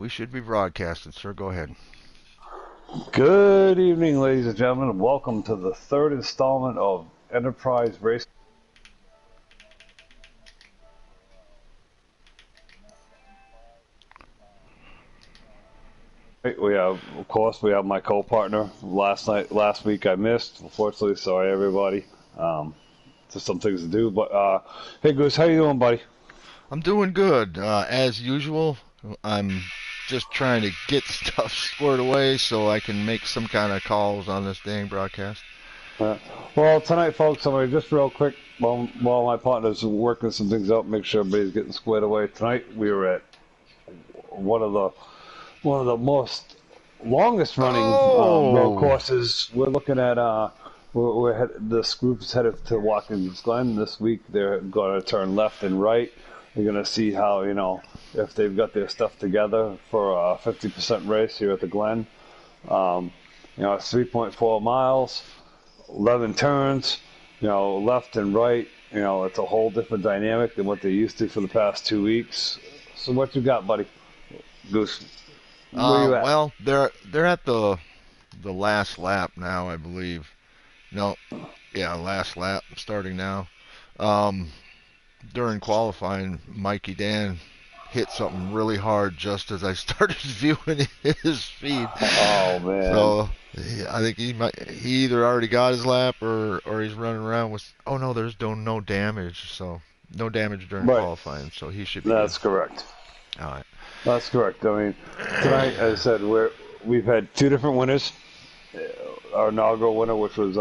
We should be broadcasted, sir. Go ahead. Good evening, ladies and gentlemen. Welcome to the third installment of Enterprise Race. We have, of course, we have my co-partner. Last week I missed. Unfortunately, sorry everybody. Just some things to do. But hey, Goose, how you doing, buddy? I'm doing good. As usual, I'm just trying to get stuff squared away so I can make some kind of calls on this dang broadcast. Uh, well, tonight, folks, I'm gonna just real quick while my partner's working some things out, make sure everybody's getting squared away. Tonight, we were at one of the one of the most longest running road Oh, courses. We're looking at this group's headed to Watkins Glen this week. They're going to turn left and right. They're going to see how if they've got their stuff together for a 50% race here at the Glen. It's 3.4 miles, 11 turns. Left and right. It's a whole different dynamic than what they're used to for the past 2 weeks. So what you got, buddy? Goose, where you at? well, they're at the last lap now, I believe. No, yeah, last lap starting now. Um, During qualifying, Mikey Dan hit something really hard just as I started viewing his feed. Oh man. So I think he either already got his lap or he's running around with. Oh no, there's no damage. So no damage during Right. qualifying. So he should be good. That's correct. All right. That's correct. I mean, tonight, as I said, we've had two different winners. Our inaugural winner, which was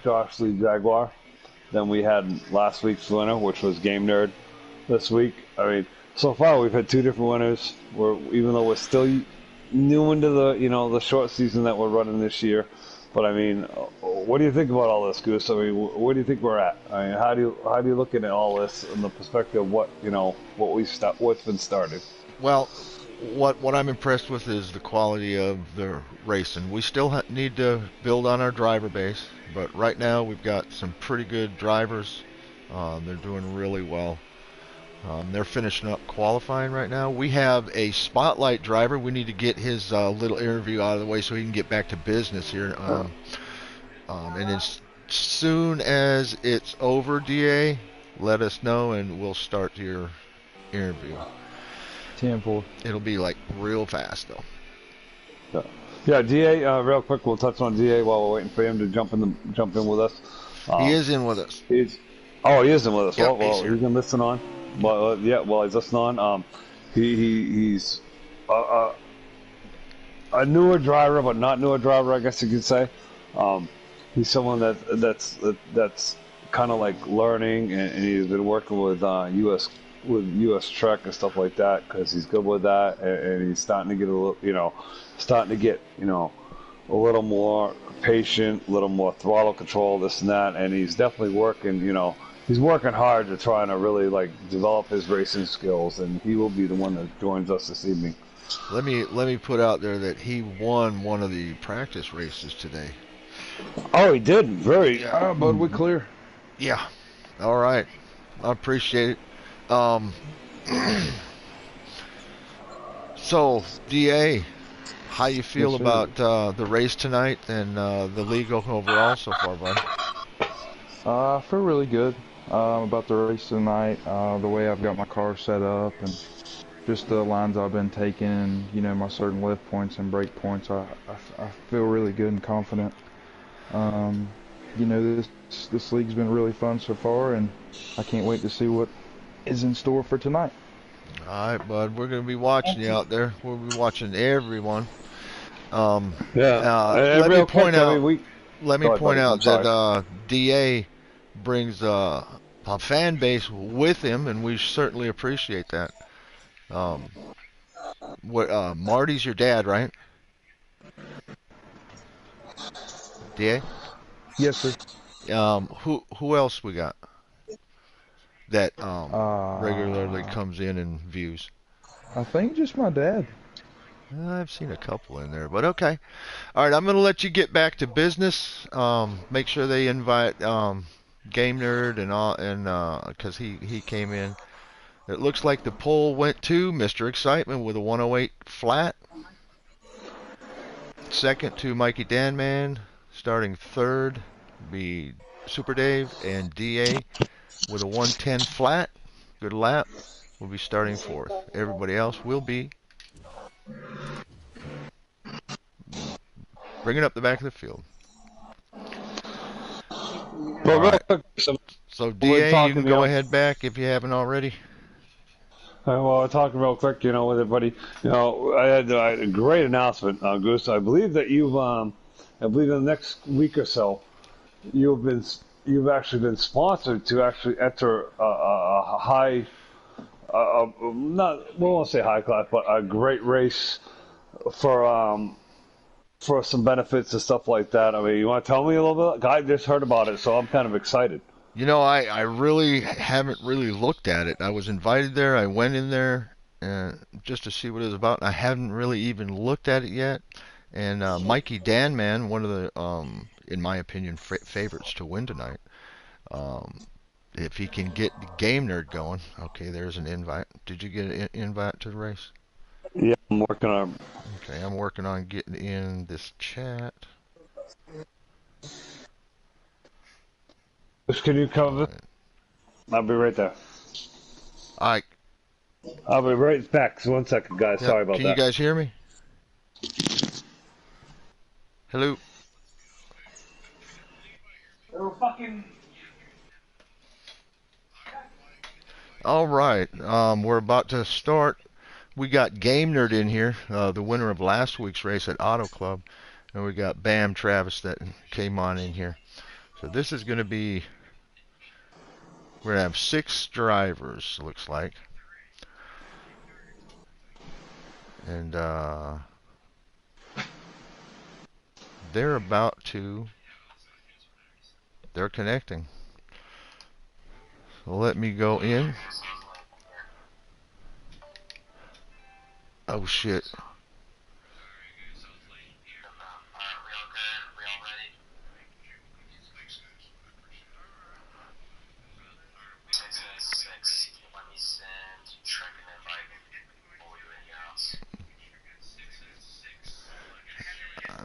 Josh Lee Jaguar. Then we had last week's winner, which was Game Nerd this week. I mean, so far we've had two different winners. Even though we're still new into the short season that we're running this year. But I mean, what do you think about all this, Goose? I mean, where do you think we're at? I mean, how do you look at all this in the perspective of what's been started? Well, what I'm impressed with is the quality of the racing. We still need to build on our driver base, but right now we've got some pretty good drivers. They're doing really well. They're finishing up qualifying right now. We have a spotlight driver. We need to get his little interview out of the way so he can get back to business here. And as soon as it's over, DA, let us know and we'll start your interview. 10-4. It'll be like real fast though. Yeah, yeah. Da, real quick, we'll touch on Da while we're waiting for him to jump in with us. He is in with us. He is in with us. Yep, Well, he's been listening on. Well, yeah, while he's listening on, he's a newer driver, but not newer driver, I guess you could say. He's someone that's kind of like learning, and he's been working with US Trek and stuff like that because he's good with that, and he's starting to get a little more patient, a little more throttle control, this and that, and he's definitely working. He's working hard to try and really like develop his racing skills, and he will be the one that joins us this evening. Let me put out there that he won one of the practice races today. Oh, he did. Very. Yeah. Bud, we clear. Yeah. All right. I appreciate it. So, DA, how you feel Yes, sir. about the race tonight and the league overall so far, bud? I feel really good about the race tonight, the way I've got my car set up, and just the lines I've been taking, my certain lift points and brake points. I feel really good and confident. This league's been really fun so far, and I can't wait to see what is in store for tonight. All right, bud. We're going to be watching you out there. We'll be watching everyone. Yeah. Let me Real point quick, I out. mean, Let me Go ahead, point buddy. I'm out sorry. that DA brings a fan base with him, and we certainly appreciate that. Um, Marty's your dad, right? DA? Yes, sir. Who else we got that regularly Uh, comes in and views? I think just my dad. I've seen a couple in there, but okay. All right, I'm going to let you get back to business. Make sure they invite Game Nerd and all, and because he came in. It looks like the pole went to Mr. Excitement with a 108 flat. Second to Mikey Danman. Starting third be Super Dave, and DA with a 110 flat. Good lap. Will be starting fourth. Everybody else will be bringing up the back of the field. Well, All real right. quick, So we're DA, you talking, can go ahead back if you haven't already. well, we're talking real quick, with everybody. I had a great announcement, Goose. I believe that I believe in the next week or so, you've actually been sponsored to actually enter a high, not, we won't say high class, but a great race for some benefits and stuff like that. I mean, you want to tell me a little bit? I just heard about it, so I'm kind of excited. I really haven't really looked at it. I was invited there. I went in there just to see what it was about. I haven't really even looked at it yet. And Mikey Danman, one of the, in my opinion, favorites to win tonight. If he can get the Game Nerd going. Okay, there's an invite. Did you get an invite to the race? Yeah, I'm working on. Okay, I'm working on getting in this chat. Can you cover this? Right. I'll be right there. I I'll be right back. So 1 second, guys. Yep. Sorry about Can you that. guys hear me? Hello. All right. We're about to start. We got Game Nerd in here, the winner of last week's race at Auto Club, and we got Bam Travis that came on in here. So this is going to be. We're gonna have 6 drivers. Looks like. And they're about to. They're connecting. So let me go in. Oh shit.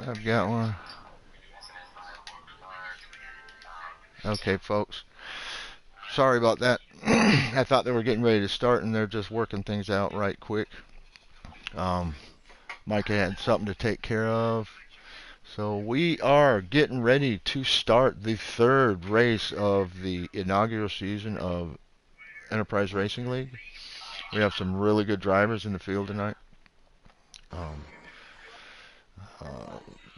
I've got one. Okay, folks. Sorry about that. I thought they were getting ready to start, and they're just working things out right quick. Mike had something to take care of. So we are getting ready to start the third race of the inaugural season of Enterprise Racing League. We have some really good drivers in the field tonight.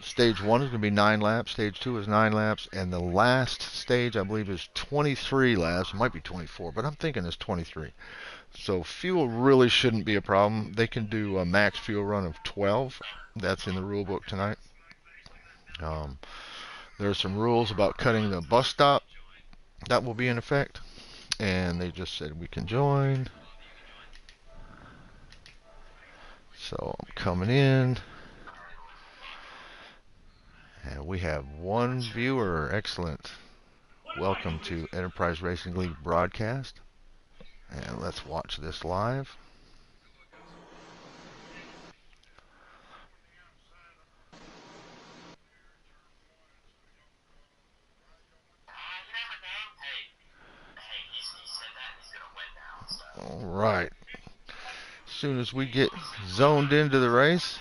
Stage 1 is going to be 9 laps. Stage 2 is 9 laps. And the last stage, I believe, is 23 laps. It might be 24, but I'm thinking it's 23. So fuel really shouldn't be a problem. They can do a max fuel run of 12. That's in the rule book tonight. There's some rules about cutting the bus stop. That will be in effect. And they just said we can join. So I'm coming in. And we have 1 viewer. Excellent. Welcome to Enterprise Racing League broadcast. And let's watch this live. All right. As soon as we get zoned into the race,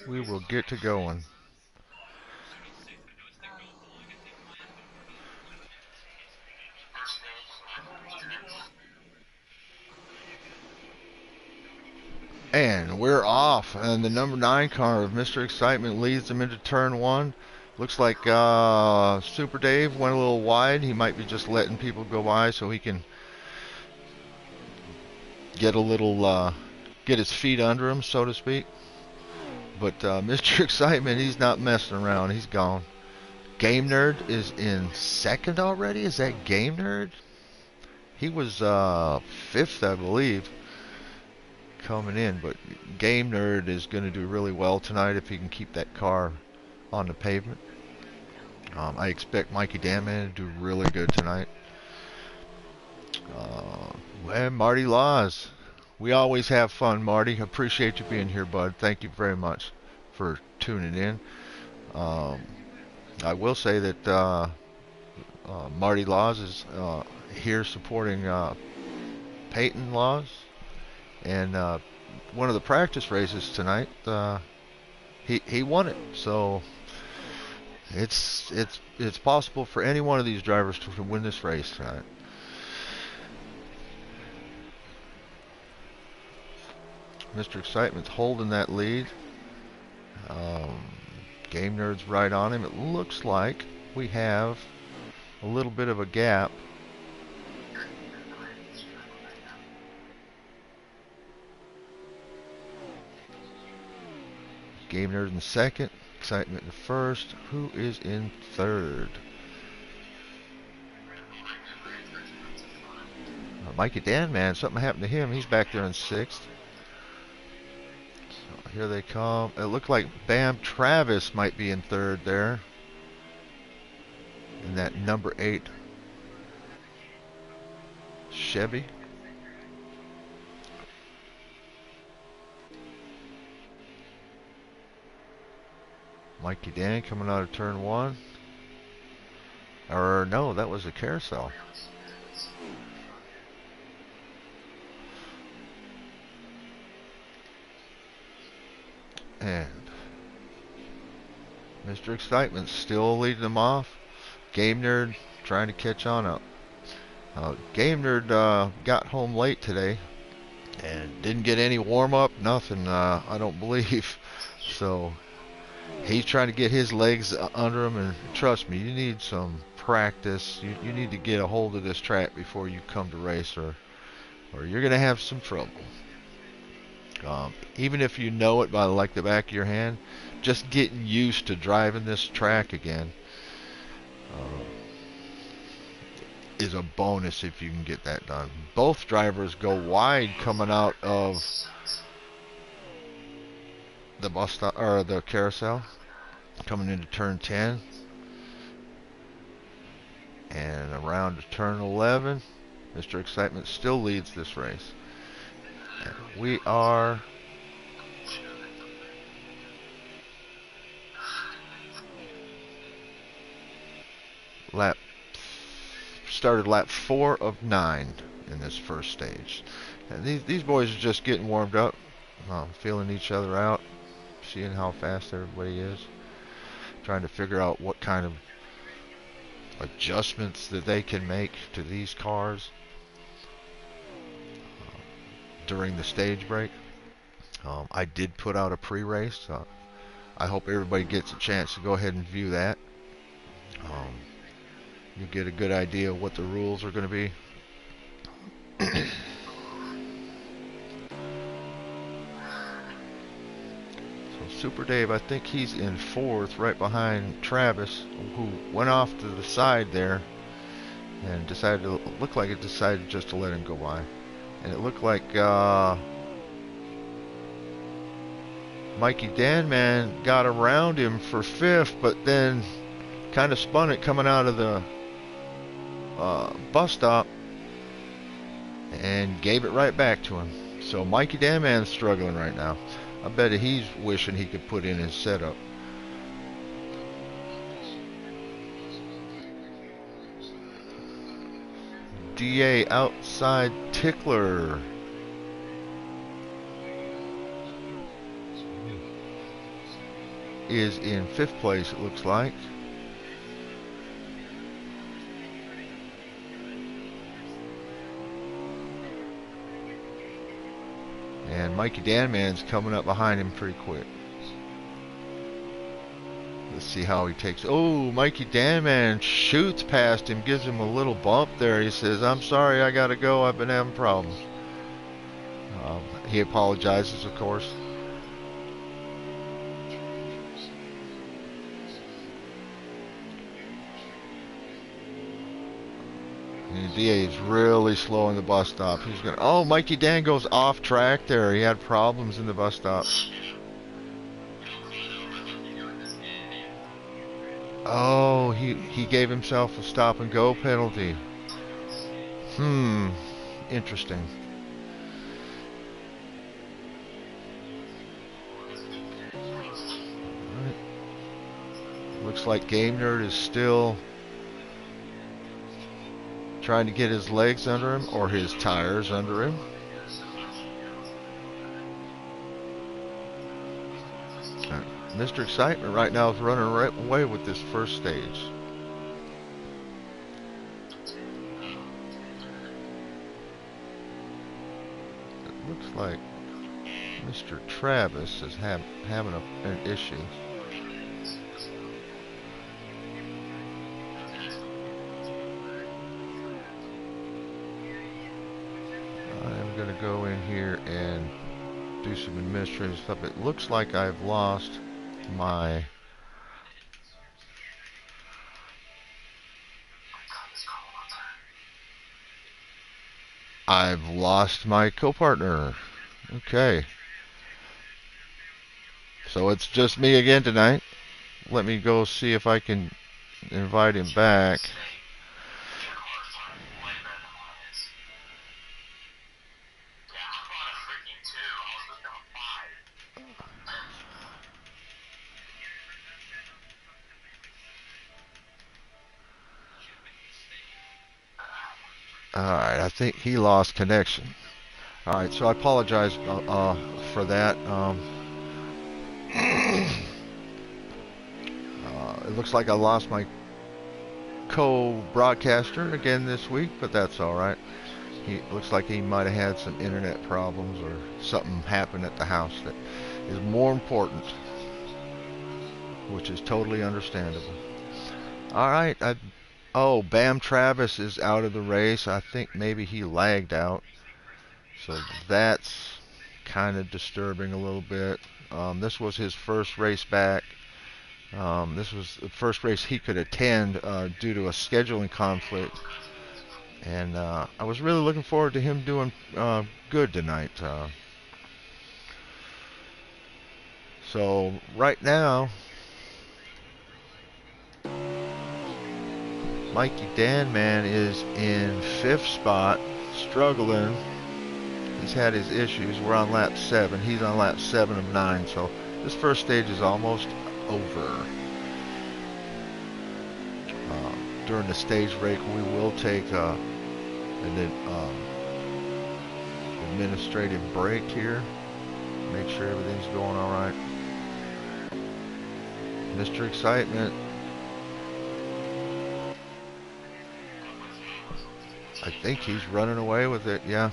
we will get to going. And we're off. And the number 9 car of Mr. Excitement leads them into turn 1. Looks like Super Dave went a little wide. He might be just letting people go by so he can get a little, get his feet under him, so to speak. But Mr. Excitement, he's not messing around. He's gone. Game Nerd is in second already. Is that Game Nerd? He was 5th, I believe, coming in. But Game Nerd is going to do really well tonight if he can keep that car on the pavement. I expect Mikey Danman to do really good tonight. And Marty Laws. We always have fun, Marty. Appreciate you being here, bud. Thank you very much for tuning in. I will say that Marty Laws is here supporting Peyton Laws, and one of the practice races tonight, he won it. So it's possible for any one of these drivers to win this race tonight. Mr. Excitement's holding that lead. Game Nerd's right on him. It looks like we have a little bit of a gap. Game Nerd in second. Excitement in first. Who is in third? Mikey Danman. Something happened to him. He's back there in sixth. So here they come. It looked like Bam Travis might be in third there. In that number 8 Chevy. Mikey Dan coming out of turn 1. Or no, that was a carousel. And Mr. Excitement still leading them off. Game Nerd trying to catch on up. Game Nerd got home late today and didn't get any warm-up, nothing, I don't believe. So he's trying to get his legs under him, and trust me, you need some practice. You need to get a hold of this track before you come to race, or you're going to have some trouble. Even if you know it by like the back of your hand, just getting used to driving this track again is a bonus if you can get that done. Both drivers go wide coming out of the bus stop, or the carousel, coming into turn 10 and around to turn 11. Mr. Excitement still leads this race. And we are started lap 4 of 9 in this first stage. And these boys are just getting warmed up, feeling each other out, seeing how fast everybody is, trying to figure out what kind of adjustments that they can make to these cars during the stage break. I did put out a pre-race. I hope everybody gets a chance to go ahead and view that. You get a good idea of what the rules are going to be. So Super Dave, I think he's in 4th, right behind Travis, who went off to the side there and decided to decided just to let him go by. And it looked like Mikey Danman got around him for 5th, but then kind of spun it coming out of the bus stop and gave it right back to him. So Mikey Danman's struggling right now. I bet he's wishing he could put in his setup. DA outside Tickler is in 5th place, it looks like. And Mikey Danman's coming up behind him pretty quick. Let's see how he takes. Oh, Mikey Danman shoots past him, gives him a little bump there. He says, "I'm sorry, I gotta go. I've been having problems." He apologizes, of course. And DA is really slowing the bus stop. He's gonna. Oh, Mikey Dan goes off track there. He had problems in the bus stop. Oh, he gave himself a stop and go penalty. Interesting. Right. Looks like Game Nerd is still trying to get his legs under him or his tires under him. Mr. Excitement right now is running right away with this first stage. It looks like Mr. Travis is having an issue. I'm going to go in here and do some administrative stuff. It looks like I've lost my co-partner. Okay. So it's just me again tonight. Let me go see if I can invite him back. Alright, I think he lost connection. Alright, so I apologize for that. It looks like I lost my co-broadcaster again this week, but that's alright. He looks like he might have had some internet problems or something happened at the house that is more important, which is totally understandable. Alright, oh, Bam Travis is out of the race. I think maybe he lagged out. So that's kind of disturbing a little bit. This was his first race back. This was the first race he could attend due to a scheduling conflict. And I was really looking forward to him doing good tonight. So right now, Mikey Danman is in 5th spot, struggling. He's had his issues. We're on lap 7. He's on lap 7 of 9. So this first stage is almost over. During the stage break, we will take an administrative break here. Make sure everything's going all right. Mr. Excitement. I think he's running away with it, yeah.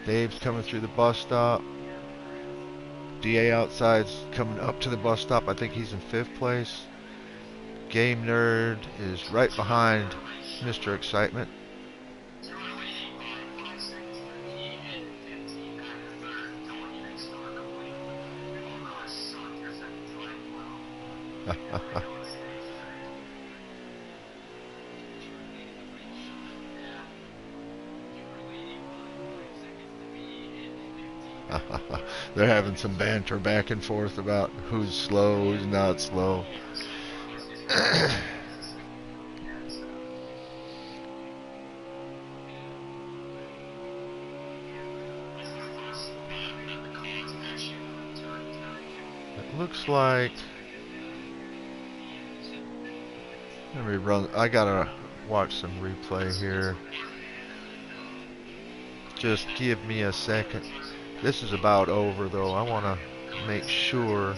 Dave's coming through the bus stop. DA outside's coming up to the bus stop. I think he's in 5th place. Game Nerd is right behind Mr. Excitement. They're having some banter back and forth about who's slow, who's not slow. It looks like, let me run. I gotta watch some replay here. Just give me a second. This is about over though. I want to make sure.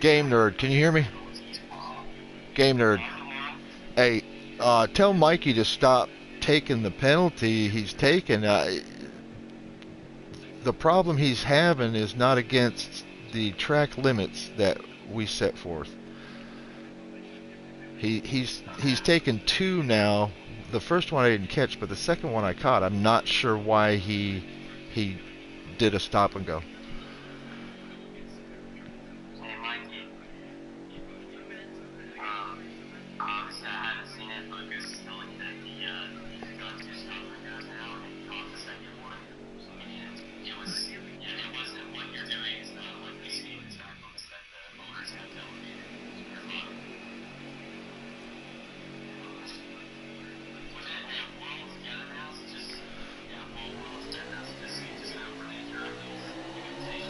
Game Nerd, can you hear me? Game Nerd. Hey, tell Mikey to stop taking the penalty he's taken. The problem he's having is not against the track limits that we set forth. He's taken two now. The first one I didn't catch, but the second one I caught. I'm not sure why he did a stop and go.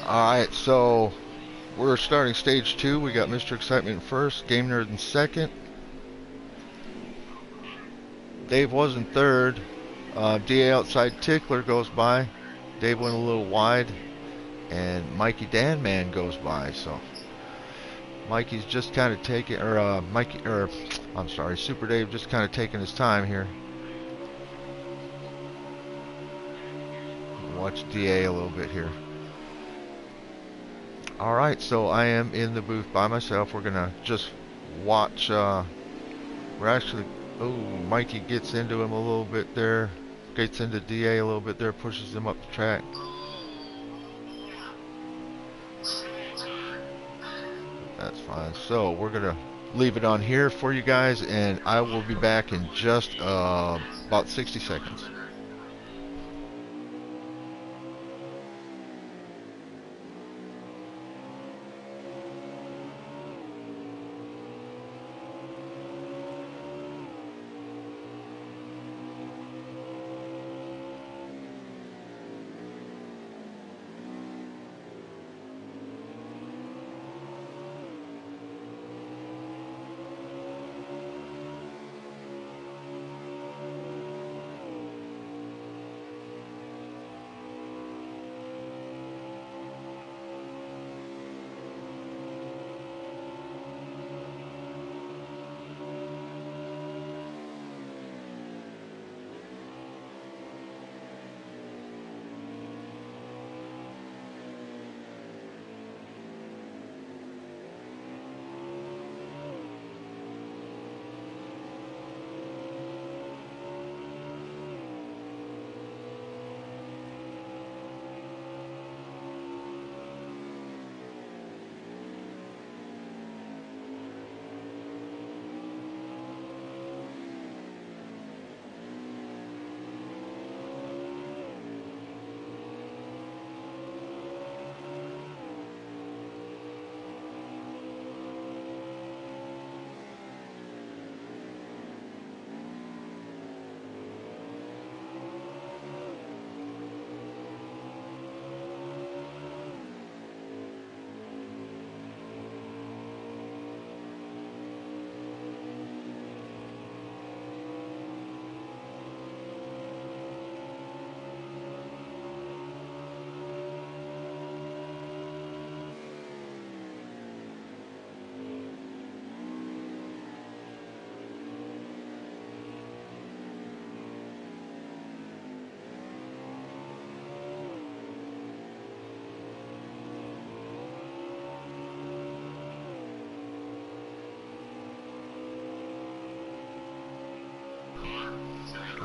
Alright, so we're starting stage 2. We got Mr. Excitement in first, Game Nerd in second. Dave was in third. DA outside Tickler goes by. Dave went a little wide. And Mikey Danman goes by. So Mikey's just kind of taking, Super Dave just kind of taking his time here. Watch DA a little bit here. Alright, so I am in the booth by myself. We're going to just watch. Mikey gets into him a little bit there. Gets into DA a little bit there. Pushes him up the track. That's fine. So we're going to leave it on here for you guys. And I will be back in just about 60 seconds.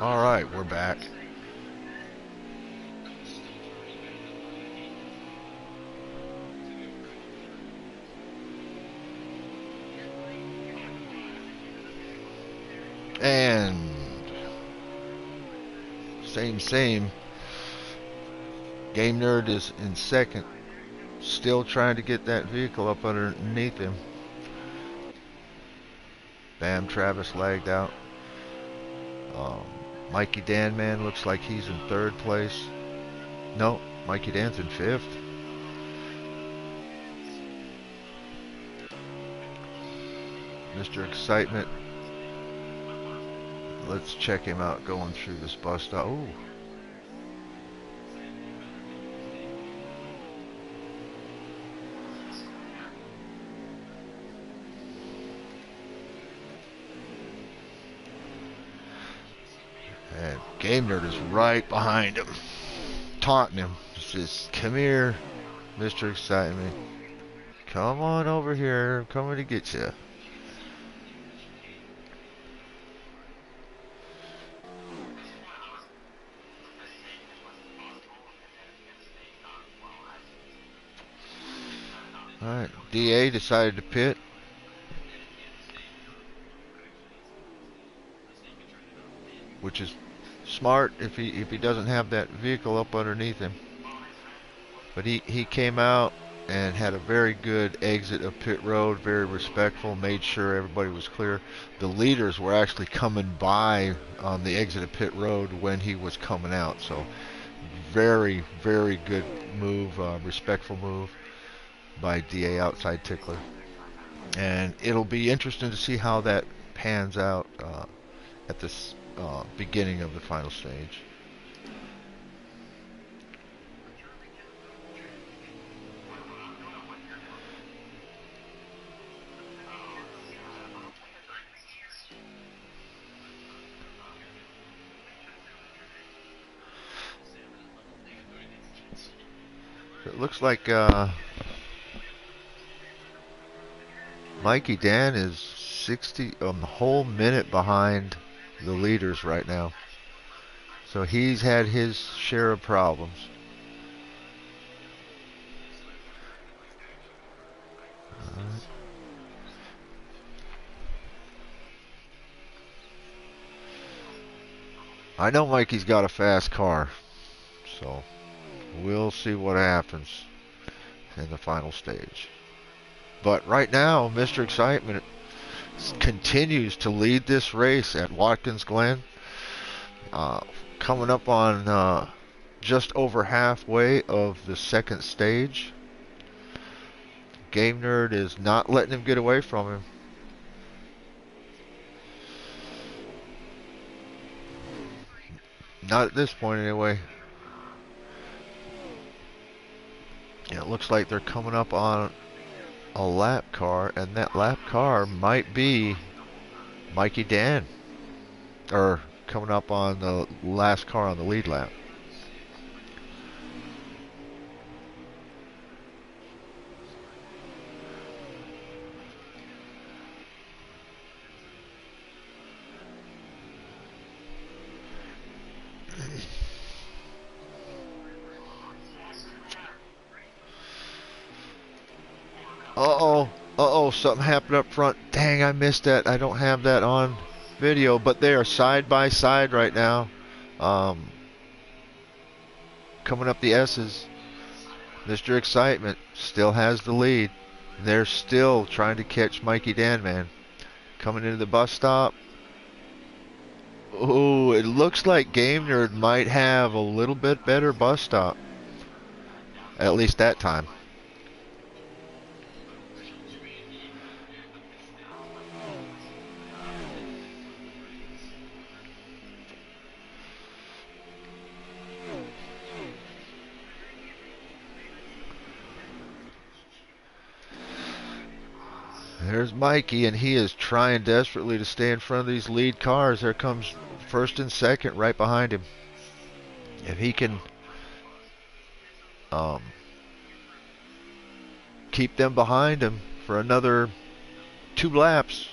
Alright, we're back. And same. Game Nerd is in second. Still trying to get that vehicle up underneath him. Bam, Travis lagged out. Mikey Danman looks like he's in third place. No, Mikey Dan's in fifth. Mr. Excitement. Let's check him out going through this bus stop. Ooh. Game Nerd is right behind him, taunting him. He says, "Come here, Mr. Excitement. Come on over here. I'm coming to get you." Alright, DA decided to pit. Which is smart if he doesn't have that vehicle up underneath him. But he came out and had a very good exit of pit road, very respectful, made sure everybody was clear. The leaders were actually coming by on the exit of pit road when he was coming out. So very, very good move, respectful move by DA outside Tickler. And it'll be interesting to see how that pans out at this beginning of the final stage. It looks like Mikey Dan is 60 a whole minute behind the leaders right now. So he's had his share of problems. I know Mikey's got a fast car, so we'll see what happens in the final stage. But right now, Mr. Excitement continues to lead this race at Watkins Glen. Coming up on just over halfway of the second stage. Game Nerd is not letting him get away from him. Not at this point, anyway. Yeah, it looks like they're coming up on a lap car, and that lap car might be Mikey Dan. Or coming up on the last car on the lead lap. Uh-oh, something happened up front. Dang, I missed that. I don't have that on video, but they are side by side right now. Coming up the S's. Mr. Excitement still has the lead. They're still trying to catch Mikey Dan, man. Coming into the bus stop. Oh, it looks like Game Nerd might have a little bit better bus stop. At least that time. There's Mikey, and he is trying desperately to stay in front of these lead cars. There comes first and second right behind him. If he can keep them behind him for another 2 laps,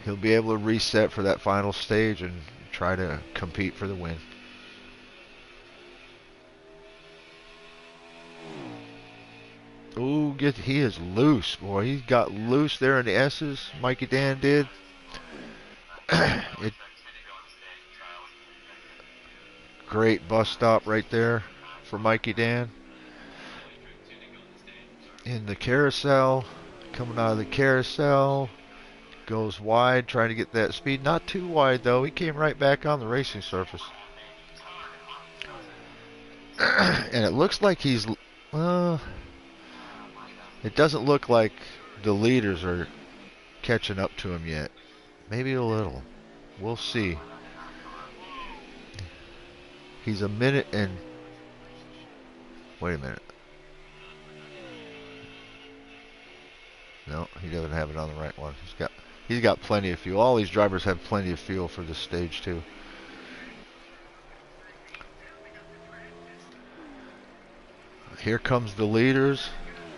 he'll be able to reset for that final stage and try to compete for the win. Ooh, he is loose, boy. He got loose there in the S's. Mikey Dan did. Great bus stop right there for Mikey Dan. In the carousel, coming out of the carousel, goes wide, trying to get that speed. Not too wide, though. He came right back on the racing surface. And it looks like he's... it doesn't look like the leaders are catching up to him yet. Maybe a little. We'll see. He's a minute and... Wait a minute. No, he doesn't have it on the right one. He's got plenty of fuel. All these drivers have plenty of fuel for this stage too. Here comes the leaders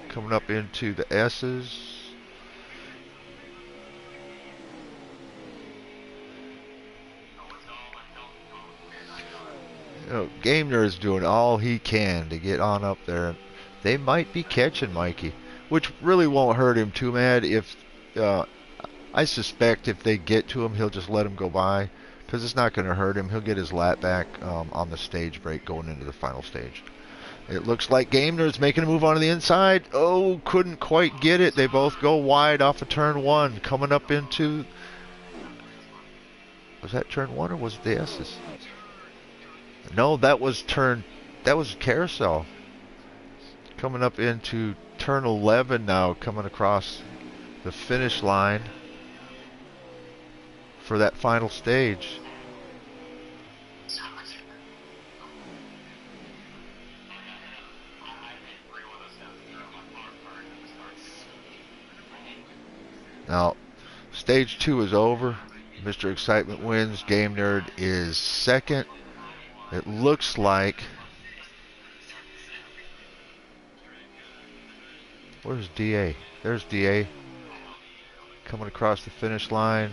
coming up into the S's. You know, Gamer is doing all he can to get on up there. They might be catching Mikey, which really won't hurt him too bad. If I suspect if they get to him, he'll just let him go by, because it's not going to hurt him. He'll get his lap back on the stage break going into the final stage. It looks like Gamer is making a move on the inside. Oh, couldn't quite get it. They both go wide off of turn 1, coming up into... Was that turn 1 or was it the S's? No, that was carousel. Coming up into turn 11 now, coming across the finish line for that final stage. Now, stage 2 is over. Mr. Excitement wins. Game Nerd is second. It looks like... Where's DA? There's DA. Coming across the finish line.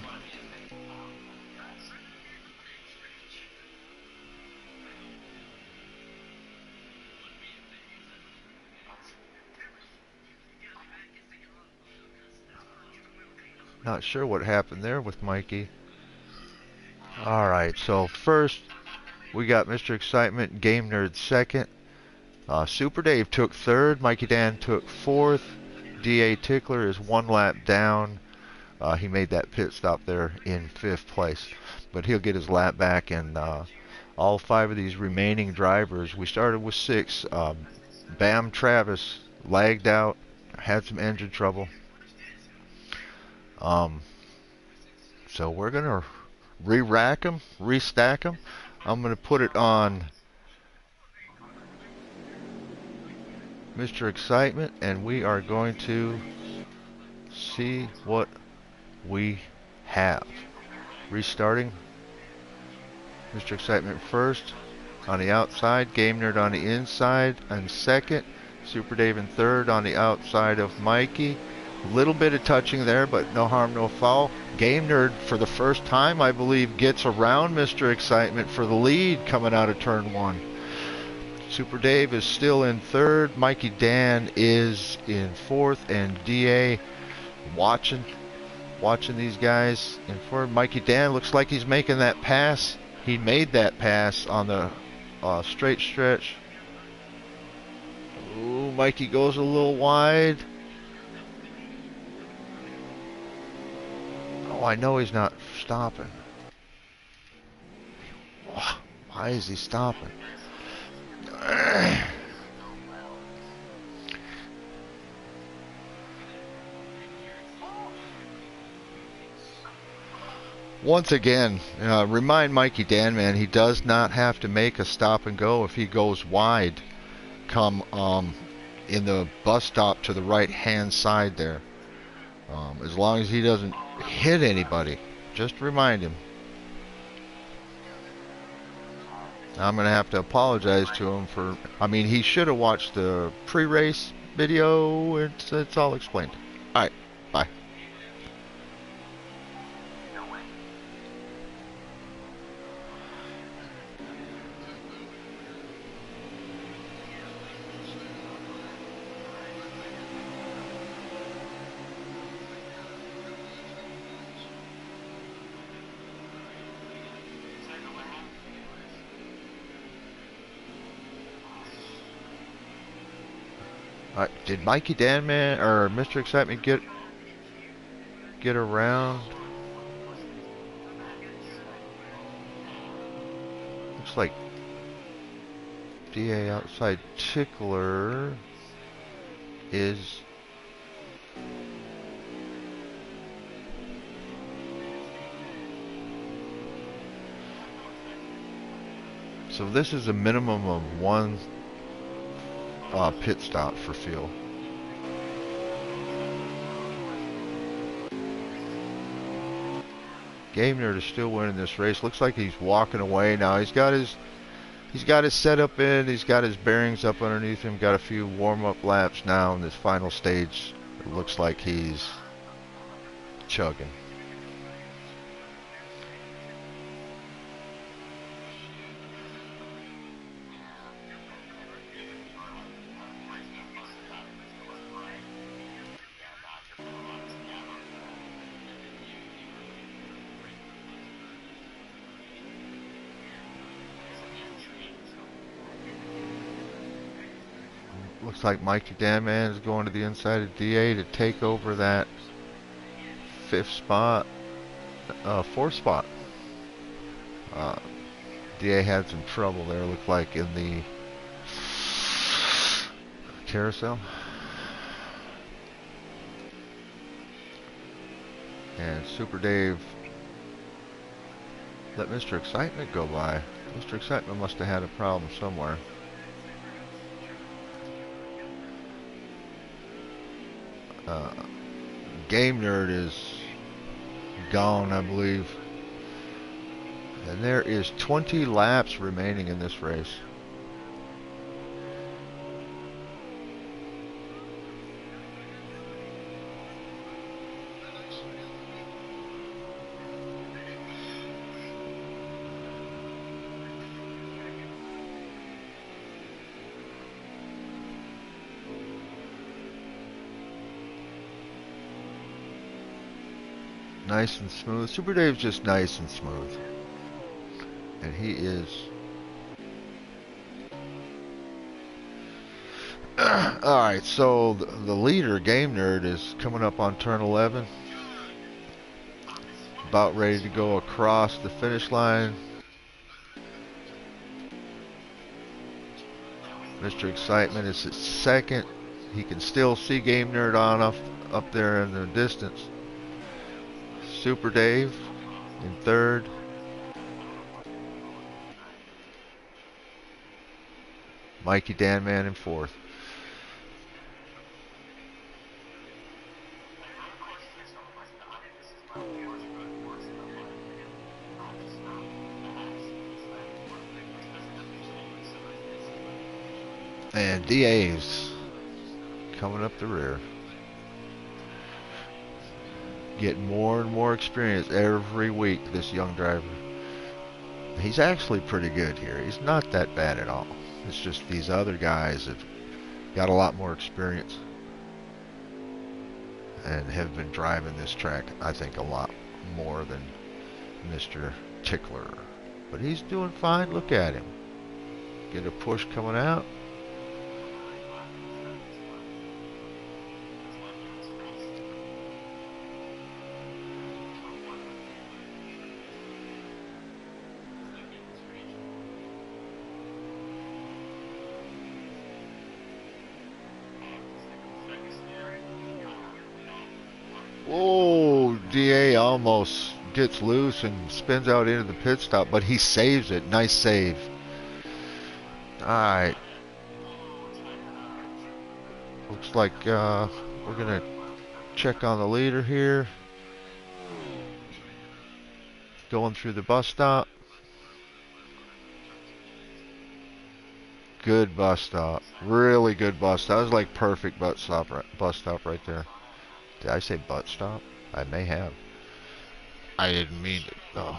Not sure what happened there with Mikey. Alright, so first we got Mr. Excitement, Game Nerd second. Super Dave took third. Mikey Dan took fourth. D.A. Tickler is one lap down. He made that pit stop there in fifth place. But he'll get his lap back, and all 5 of these remaining drivers, we started with 6. Bam Travis lagged out, had some engine trouble. So we're going to re-rack them, restack them. I'm going to put it on Mr. Excitement, and we are going to see what we have. Restarting. Mr. Excitement first on the outside, Game Nerd on the inside and second, Super Dave in third on the outside of Mikey. A little bit of touching there, but no harm, no foul. Game Nerd, for the first time, I believe, gets around Mr. Excitement for the lead coming out of turn 1. Super Dave is still in third. Mikey Dan is in fourth, and DA watching these guys in fourth. Mikey Dan looks like he's making that pass. He made that pass on the straight stretch. Ooh, Mikey goes a little wide. Oh, I know he's not stopping. Why is he stopping? Once again, remind Mikey Dan, man, he does not have to make a stop and go if he goes wide. Come in the bus stop to the right hand side there. As long as he doesn't hit anybody, just remind him. I'm going to have to apologize to him for... I mean, he should have watched the pre-race video. It's all explained. Alright, bye. Did Mikey Dan, man, or Mr. Excitement get around? Looks like DA outside Tickler is... So this is a minimum of 1 pit stop for fuel. Game Nerd is still winning this race. Looks like he's walking away now. He's got his setup in. He's got his bearings up underneath him. Got a few warm-up laps now in this final stage. It looks like he's chugging. Looks like Mikey Danman is going to the inside of DA to take over that fourth spot. DA had some trouble there, looked like, in the carousel. And Super Dave let Mr. Excitement go by. Mr. Excitement must have had a problem somewhere. Game Nerd is gone, I believe. And there is 20 laps remaining in this race. Nice and smooth. Super Dave's just nice and smooth. And he is... Alright, so the leader, Game Nerd, is coming up on turn 11. About ready to go across the finish line. Mr. Excitement is at second. He can still see Game Nerd on up there in the distance. Super Dave in third. Mikey Danman in fourth. And DA's coming up the rear. Getting more and more experience every week, this young driver. He's actually pretty good here. He's not that bad at all. It's just these other guys have got a lot more experience and have been driving this track, I think, a lot more than Mr. Tickler. But he's doing fine. Look at him. Get a push coming out. Oh, DA almost gets loose and spins out into the pit stop, but he saves it. Nice save. Alright. Looks like we're going to check on the leader here. Going through the bus stop. Good bus stop. Really good bus stop. That was like perfect bus stop right there. Did I say butt stop? I may have. I didn't mean it. Oh.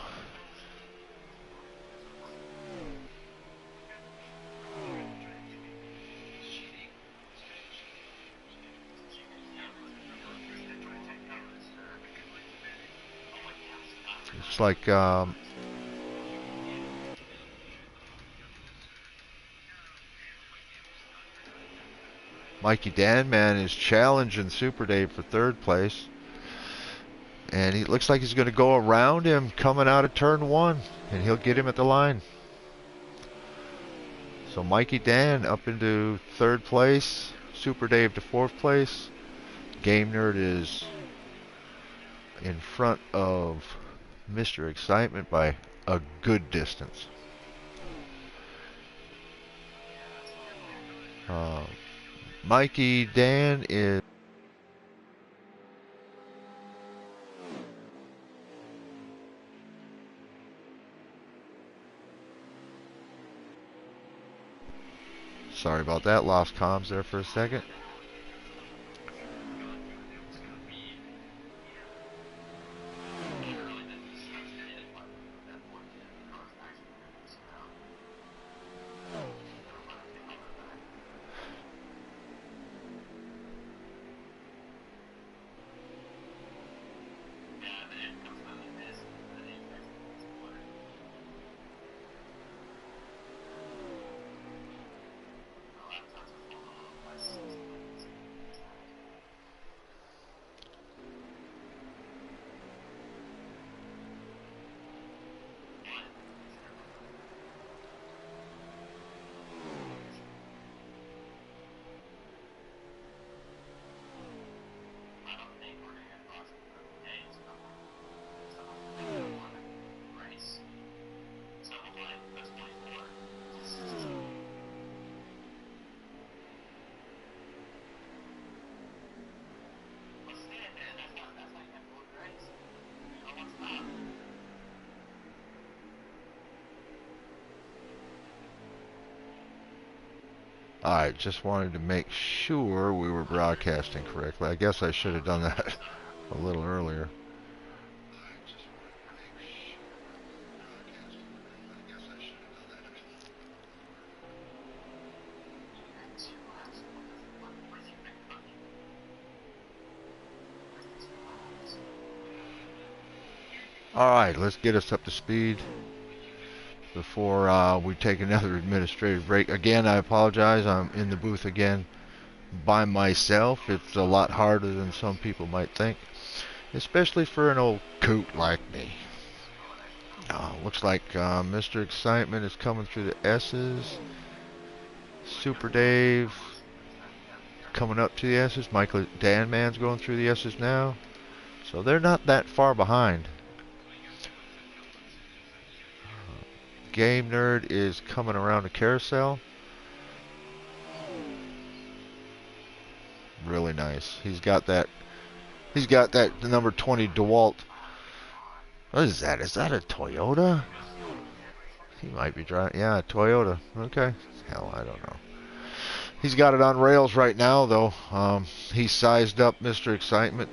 It's like Mikey Danman is challenging Super Dave for third place. And he looks like he's going to go around him coming out of turn one. And he'll get him at the line. So Mikey Dan up into third place. Super Dave to fourth place. Game Nerd is in front of Mr. Excitement by a good distance. Mikey Dan is Sorry about that. Lost comms there for a second. Alright, just wanted to make sure we were broadcasting correctly. I guess I should have done that a little earlier. Alright, let's get us up to speed before we take another administrative break. Again, I apologize. I'm in the booth again by myself. It's a lot harder than some people might think, especially for an old coot like me. Looks like Mr. Excitement is coming through the S's. Super Dave coming up to the S's. Michael Danman's going through the S's now. So they're not that far behind. Game Nerd is coming around the carousel. Really nice. He's got that number 20 DeWalt. What is that? Is that a Toyota? He might be driving. Yeah, a Toyota. Okay. Hell, I don't know. He's got it on rails right now, though. He sized up Mr. Excitement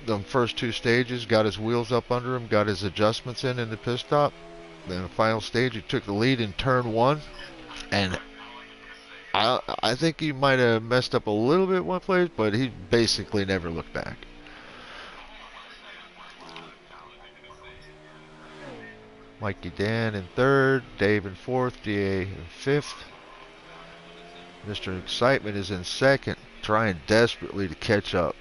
the first two stages, got his wheels up under him, got his adjustments in the pit stop. Then the final stage, he took the lead in turn one, and I think he might have messed up a little bit one place, but he basically never looked back. Mikey Dan in third, Dave in fourth, DA in fifth. Mr. Excitement is in second, trying desperately to catch up.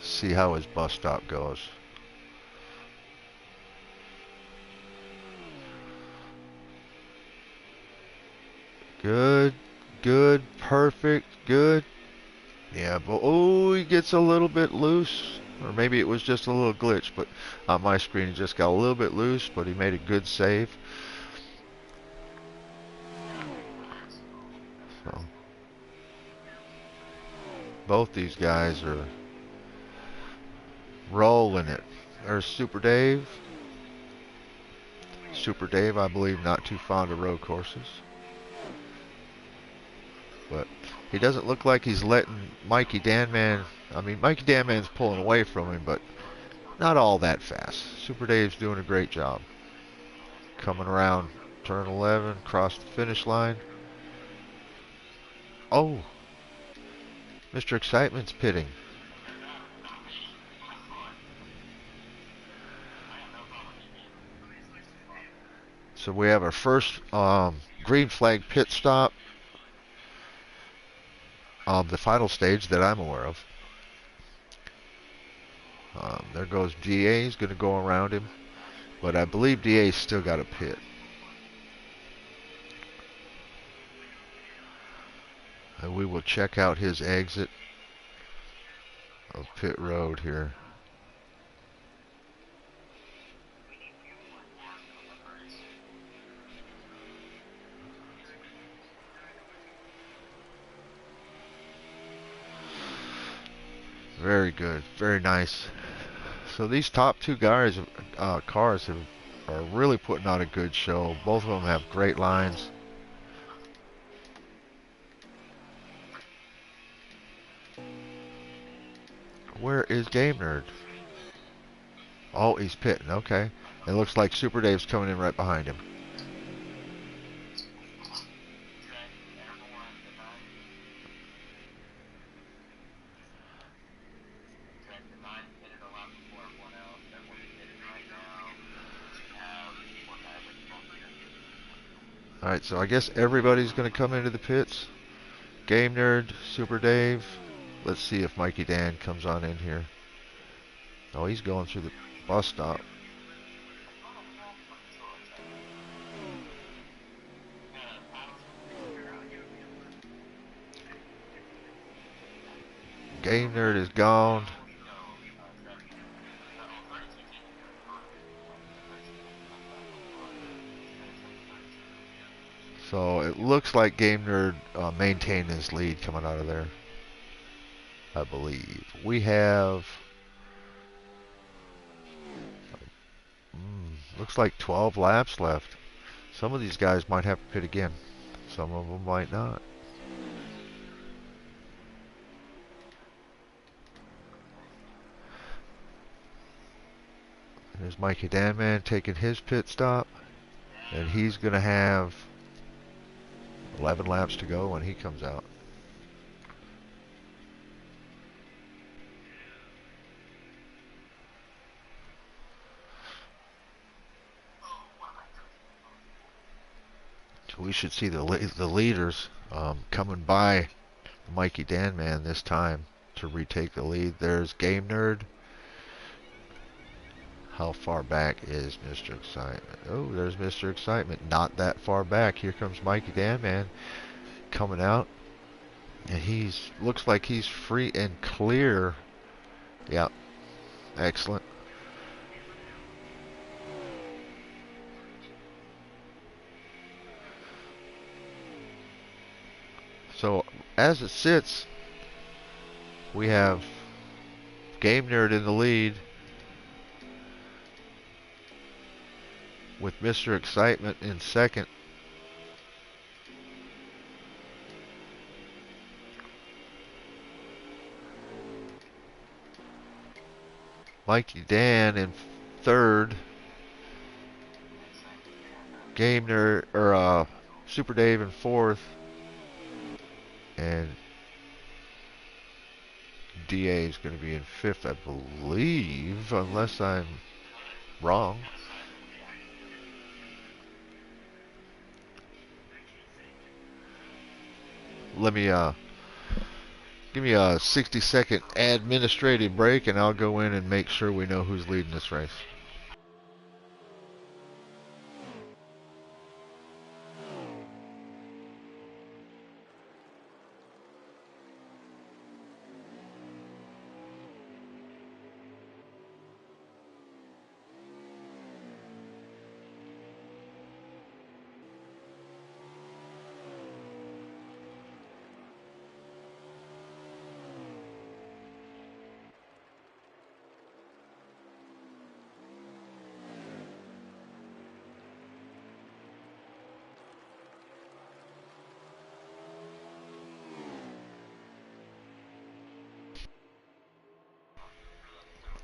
See how his bus stop goes. Good, good, perfect, good. Yeah, but oh, he gets a little bit loose. Or maybe it was just a little glitch, but on my screen he just got a little bit loose, but he made a good save. So both these guys are rolling it. There's Super Dave. Super Dave, I believe, not too fond of road courses. But he doesn't look like he's letting Mikey Danman. I mean, Mikey Danman's pulling away from him, but not all that fast. Super Dave's doing a great job. Coming around turn 11, across the finish line. Oh, Mr. Excitement's pitting. So we have our first green flag pit stop of the final stage that I'm aware of. There goes DA. He's going to go around him, but I believe DA's still got a pit. And we will check out his exit of pit road here. Very good, very nice. So these top two guys, cars are really putting on a good show. Both of them have great lines. Where is Game Nerd? Oh, he's pitting. Okay. It looks like Super Dave's coming in right behind him. Alright, so I guess everybody's going to come into the pits. Game Nerd, Super Dave. Let's see if Mikey Dan comes on in here. Oh, he's going through the bus stop. Game Nerd is gone. So it looks like Game Nerd maintained his lead coming out of there, I believe. We have, looks like 12 laps left. Some of these guys might have to pit again. Some of them might not. There's Mikey Danman taking his pit stop. And he's going to have 11 laps to go when he comes out. So we should see the leaders coming by Mikey Danman this time to retake the lead. There's Game Nerd. How far back is Mr. Excitement? Oh, there's Mr. Excitement. Not that far back. Here comes Mikey Danman coming out. And looks like he's free and clear. Yep. Excellent. So as it sits, we have Game Nerd in the lead with Mr. Excitement in second. Mikey Dan in third. Game Nerd or Super Dave in fourth. And DA is going to be in fifth, I believe, unless I'm wrong. Let me give me a 60-second administrative break, and I'll go in and make sure we know who's leading this race.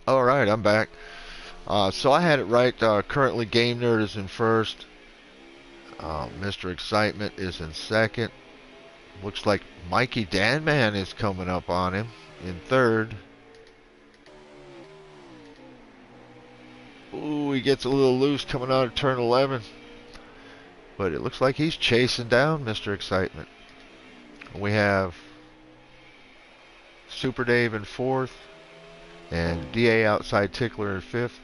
All right, I'm back. So I had it right. Currently, Game Nerd is in first. Mr. Excitement is in second. Looks like Mikey Danman is coming up on him in third. Ooh, he gets a little loose coming out of turn 11. But it looks like he's chasing down Mr. Excitement. We have Super Dave in fourth. And DA outside Tickler in fifth.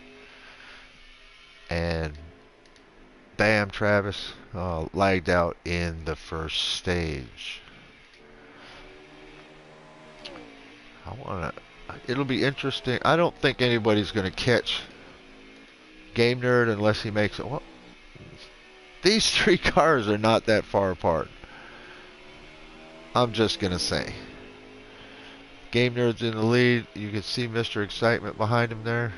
And Bam Travis lagged out in the first stage. It'll be interesting. I don't think anybody's going to catch Game Nerd unless he makes it. Well, these three cars are not that far apart. I'm just going to say. Game Nerd's in the lead. You can see Mr. Excitement behind him there.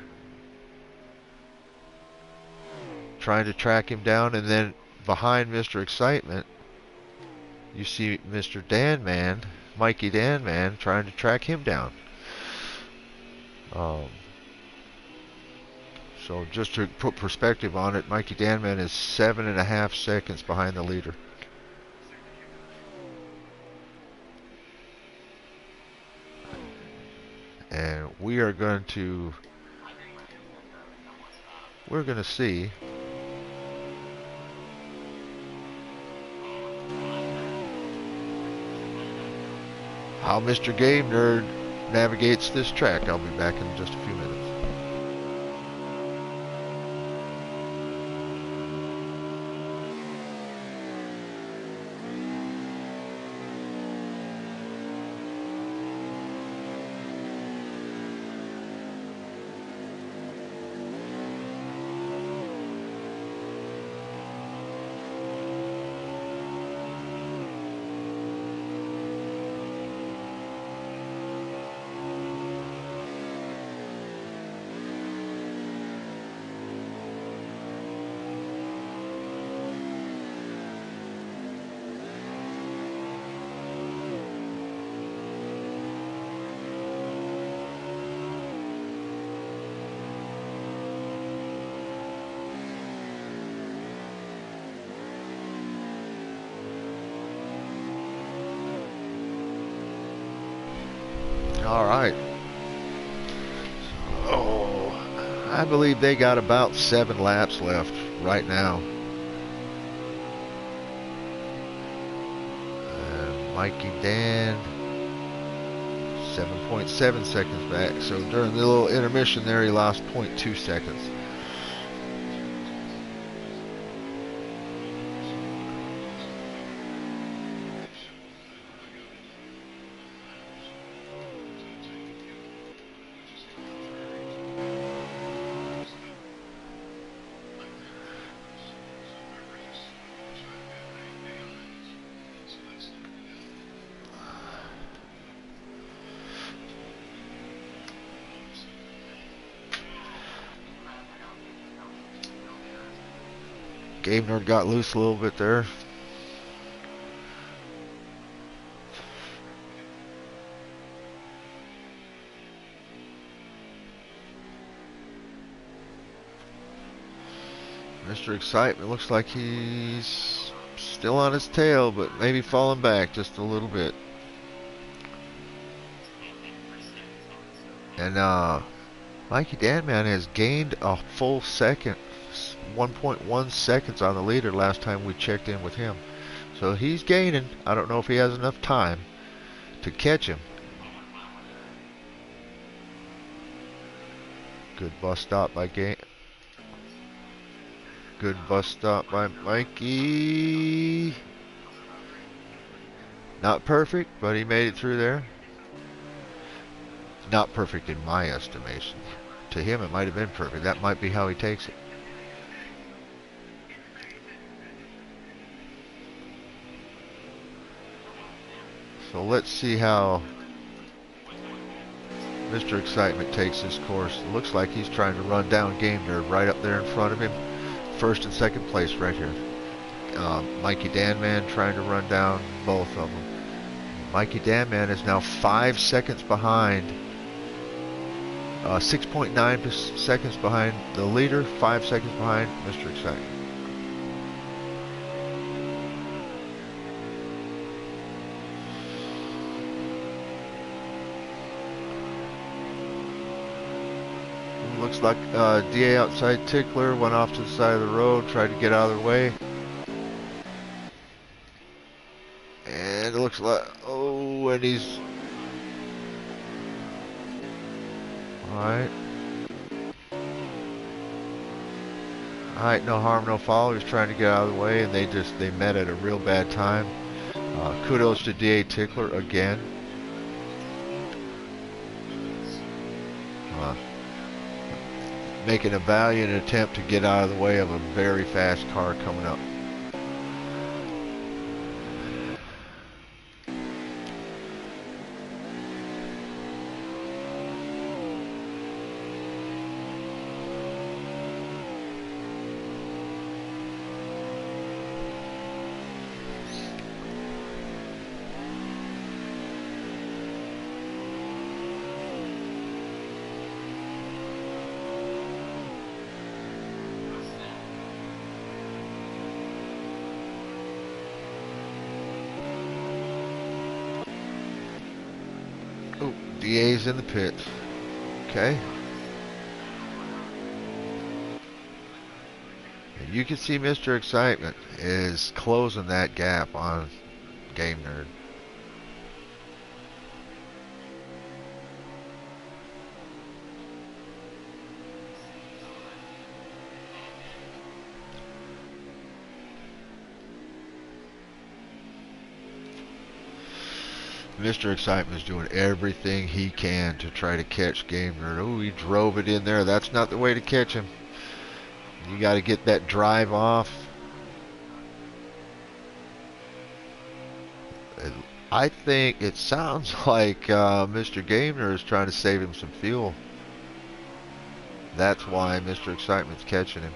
trying to track him down, and then behind Mr. Excitement, you see Mr. Danman, Mikey Danman, trying to track him down. So just to put perspective on it, Mikey Danman is 7.5 seconds behind the leader. And we're going to see how Mr. Game Nerd navigates this track. I'll be back in just a few minutes. All right. Oh, I believe they got about 7 laps left right now. Mikey Dan, 7.7 seconds back. So during the little intermission there, he lost 0.2 seconds. Game Nerd got loose a little bit there. Mr. Excitement looks like he's still on his tail, but maybe falling back just a little bit. And Mikey Danman has gained a full second, 1.1 seconds on the leader last time we checked in with him. So he's gaining. I don't know if he has enough time to catch him. Good bus stop by Good bus stop by Mikey. Not perfect, but he made it through there. Not perfect in my estimation. To him, it might have been perfect. That might be how he takes it. So let's see how Mr. Excitement takes this course. It looks like he's trying to run down Game Nerd right up there in front of him. First and second place right here. Mikey Danman trying to run down both of them. Mikey Danman is now 5 seconds behind. 6.9 seconds behind the leader, 5 seconds behind Mr. Excitement. Looks like DA outside Tickler went off to the side of the road, tried to get out of their way. And it looks like, oh, and he's... Alright. Alright, no harm, no foul. He was trying to get out of the way, and they met at a real bad time. Kudos to DA Tickler again. Making a valiant attempt to get out of the way of a very fast car coming up. DA's in the pits. Okay. And you can see Mr. Excitement is closing that gap on Game Nerd. Mr. Excitement is doing everything he can to try to catch Game Nerd. Oh, he drove it in there. That's not the way to catch him. You got to get that drive off. I think it sounds like Mr. Game Nerd is trying to save him some fuel. That's why Mr. Excitement's catching him.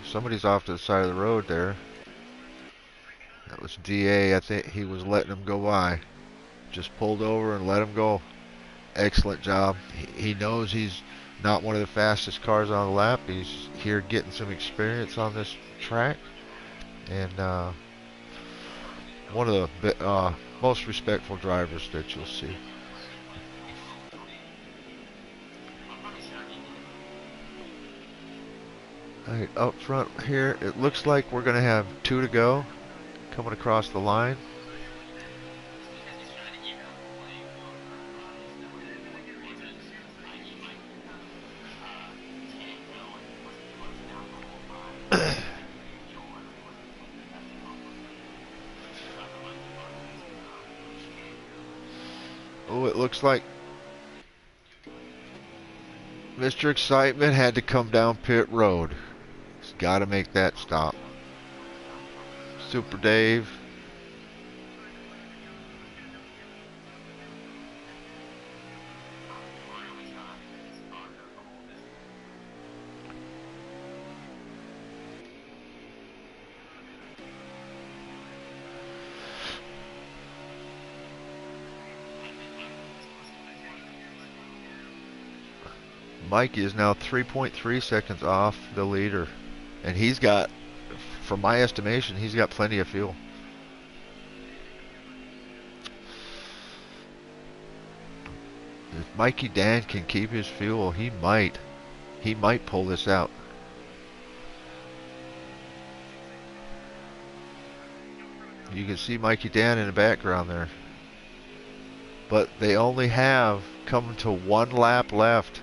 Somebody's off to the side of the road there. That was DA. I think he was letting him go by. Just pulled over and let him go. Excellent job. He knows he's not one of the fastest cars on the lap. He's here getting some experience on this track. And one of the most respectful drivers that you'll see. Alright, up front here, it looks like we're going to have 2 to go coming across the line. Oh, it looks like Mr. Excitement had to come down pit road. He's got to make that stop. Super Dave. Mikey is now 3.3 seconds off the leader. And he's got, from my estimation, he's got plenty of fuel. If Mikey Dan can keep his fuel, he might pull this out. You can see Mikey Dan in the background there. But they only have come to 1 lap left.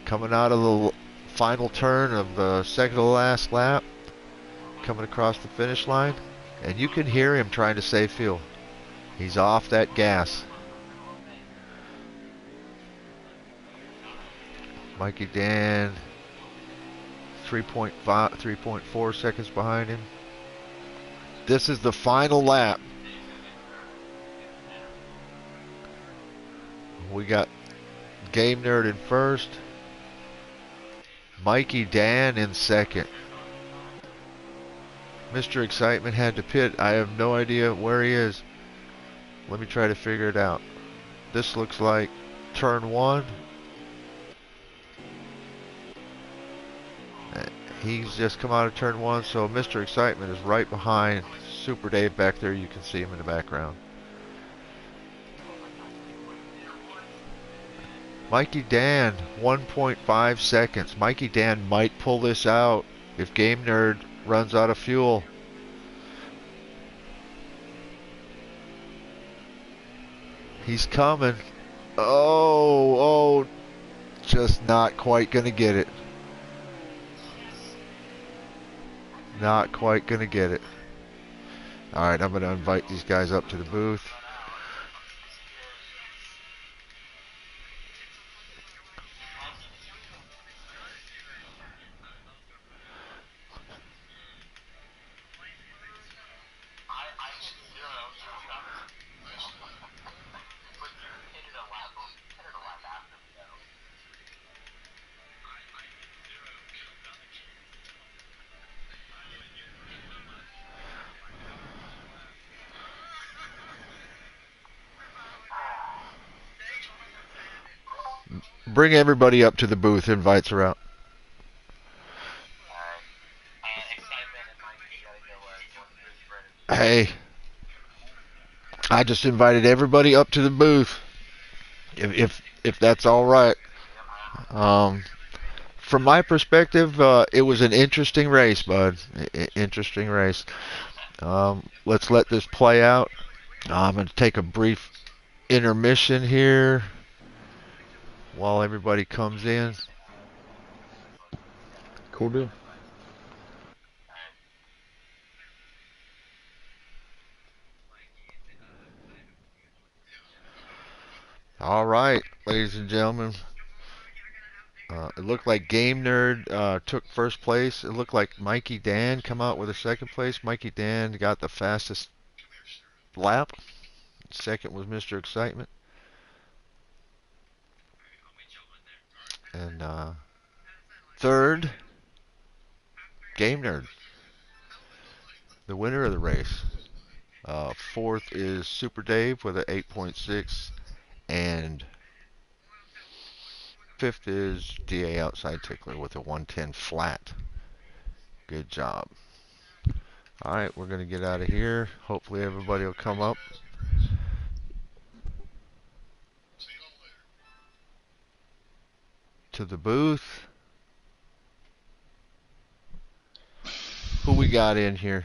Coming out of the final turn of the second to last lap, coming across the finish line, and you can hear him trying to save fuel. He's off that gas. Mikey Dan 3.4 seconds behind him. This is the final lap. We got Game Nerd in first. Mikey Dan in second. Mr. Excitement had to pit. I have no idea where he is. Let me try to figure it out. This looks like turn 1. He's just come out of turn 1, so Mr. Excitement is right behind Super Dave back there. You can see him in the background. Mikey Dan, 1.5 seconds. Mikey Dan might pull this out if Game Nerd runs out of fuel. He's coming. Oh, just not quite going to get it. Not quite going to get it. All right, I'm going to invite these guys up to the booth. Bring everybody up to the booth. Invites are out. Hey, I just invited everybody up to the booth, if that's all right. Um, from my perspective, it was an interesting race, bud. Interesting race. Let's let this play out. I'm going to take a brief intermission here while everybody comes in. Cool deal. All right, ladies and gentlemen. It looked like Game Nerd took first place. It looked like Mikey Dan come out with a second place. Mikey Dan got the fastest lap. Second was Mr. Excitement. And third, Game Nerd, the winner of the race. Fourth is Super Dave with an 8.6. And fifth is DA Outside Tickler with a 110 flat. Good job. All right, we're going to get out of here. Hopefully everybody will come up. To the booth. Who we got in here?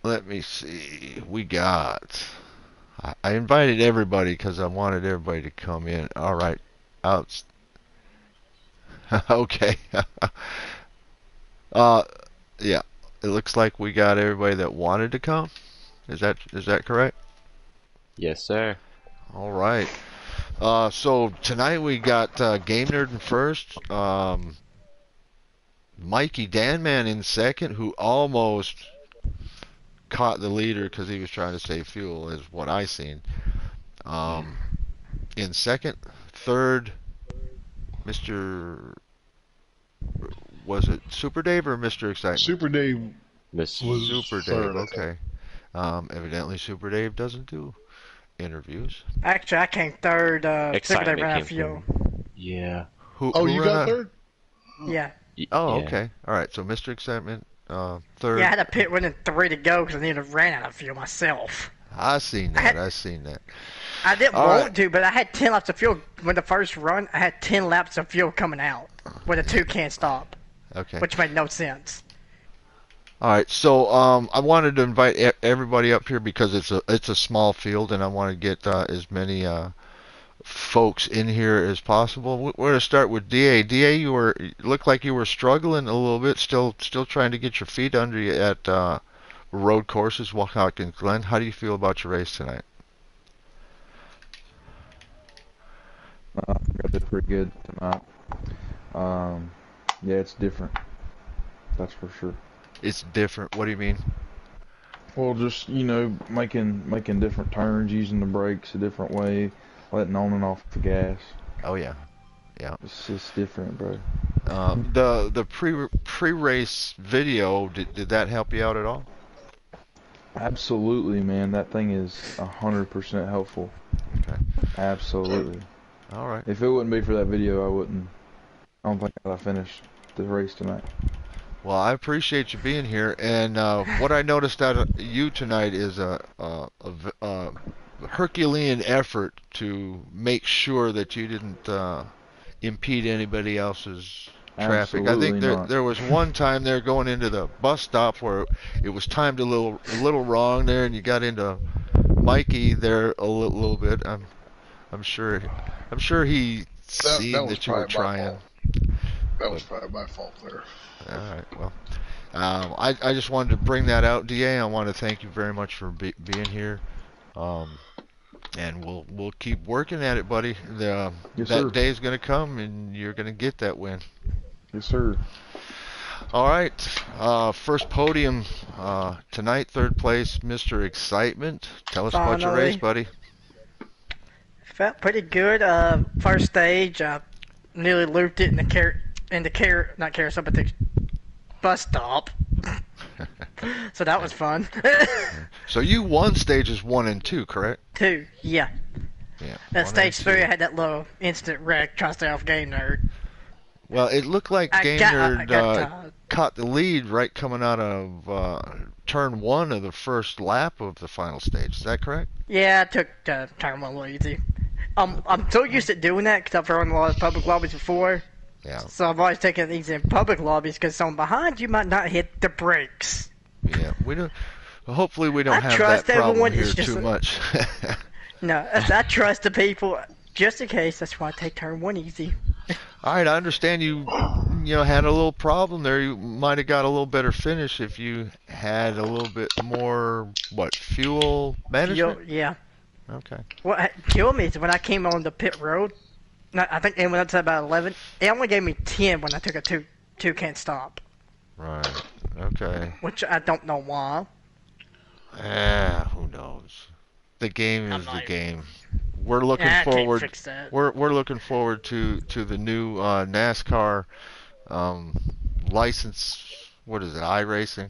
Let me see. We got... I invited everybody because I wanted everybody to come in. All right. Out. Okay. Yeah. It looks like we got everybody that wanted to come. Is that correct? Yes, sir. All right. So tonight we got Game Nerd in first. Mikey Danman in second, who almost caught the leader because he was trying to save fuel, is what I seen. In second, third, Mr. Was it Super Dave or Mr. Excitement? Super Dave Miss Super Dave. third, I think. Okay. Evidently, Super Dave doesn't do interviews. Actually, I came third. Super Excitement Dave ran out came of fuel. third. Yeah. Oh, you got third? Yeah. Oh, Yeah. okay. All right. So Mr. Excitement, third. Yeah, I had a pit within 3 to go because I nearly ran out of fuel myself. I seen that. I seen that. I didn't All want right. to, but I had 10 laps of fuel. When the first run, I had 10 laps of fuel coming out with a 2 can't stop, Okay. which made no sense. All right. So I wanted to invite everybody up here because it's a small field, and I want to get as many folks in here as possible. We're going to start with DA. DA, you looked like you were struggling a little bit, still trying to get your feet under you at road courses, Watkins Glen. How do you feel about your race tonight? I think I did pretty good tonight. Yeah, it's different. That's for sure. It's different. What do you mean? Well, just making different turns, using the brakes a different way, letting on and off the gas. Oh yeah. It's just different, bro. The pre-race video, did that help you out at all? Absolutely, man. That thing is 100% helpful. Okay. Absolutely. All right. If it wouldn't be for that video, I don't think I'd have finished the race tonight. Well, I appreciate you being here, and what I noticed out of you tonight is a Herculean effort to make sure that you didn't impede anybody else's traffic. I think Absolutely not. there was one time there going into the bus stop where it was timed a little wrong there, and you got into Mikey there a little bit. I'm sure he seen was that you were probably my trying. fault. That was probably my fault there. All right. Well, I just wanted to bring that out, DA. I want to thank you very much for being here. And we'll keep working at it, buddy. Yes, that sir. day is going to come, and you're going to get that win. Yes, sir. All right. First podium tonight, third place, Mr. Excitement. Tell us about your race, buddy. Felt pretty good. First stage, nearly looped it in the bus stop. So that was fun. So you won stages 1 and 2, correct? 2, yeah. Yeah. At 1 stage and 3, 2. I had that little instant wreck trying to stay off Game Nerd. Well, it looked like Game I Nerd got tired. caught the lead right coming out of turn one of the first lap of the final stage. Is that correct? Yeah, I took turn one a little easy. I'm so used to doing that because I've run a lot of public lobbies before. Yeah. So I've always taken it easy in public lobbies because someone behind you might not hit the brakes. Yeah. We don't. Hopefully, we don't I have that trust problem everyone, here it's just too much. No, I trust the people just in case. That's why I take turn one easy. All right, I understand you had a little problem there. You might have got a little better finish if you had a little bit more fuel management. Yeah. Okay. What killed me is when I came on the pit road. I think it went up to about 11. It only gave me 10 when I took a two can stop. Right. Okay. Which I don't know why. Who knows? The game is the game. We're Yeah, looking I can't forward. fix that. We're looking forward to the new NASCAR license. What is it? iRacing.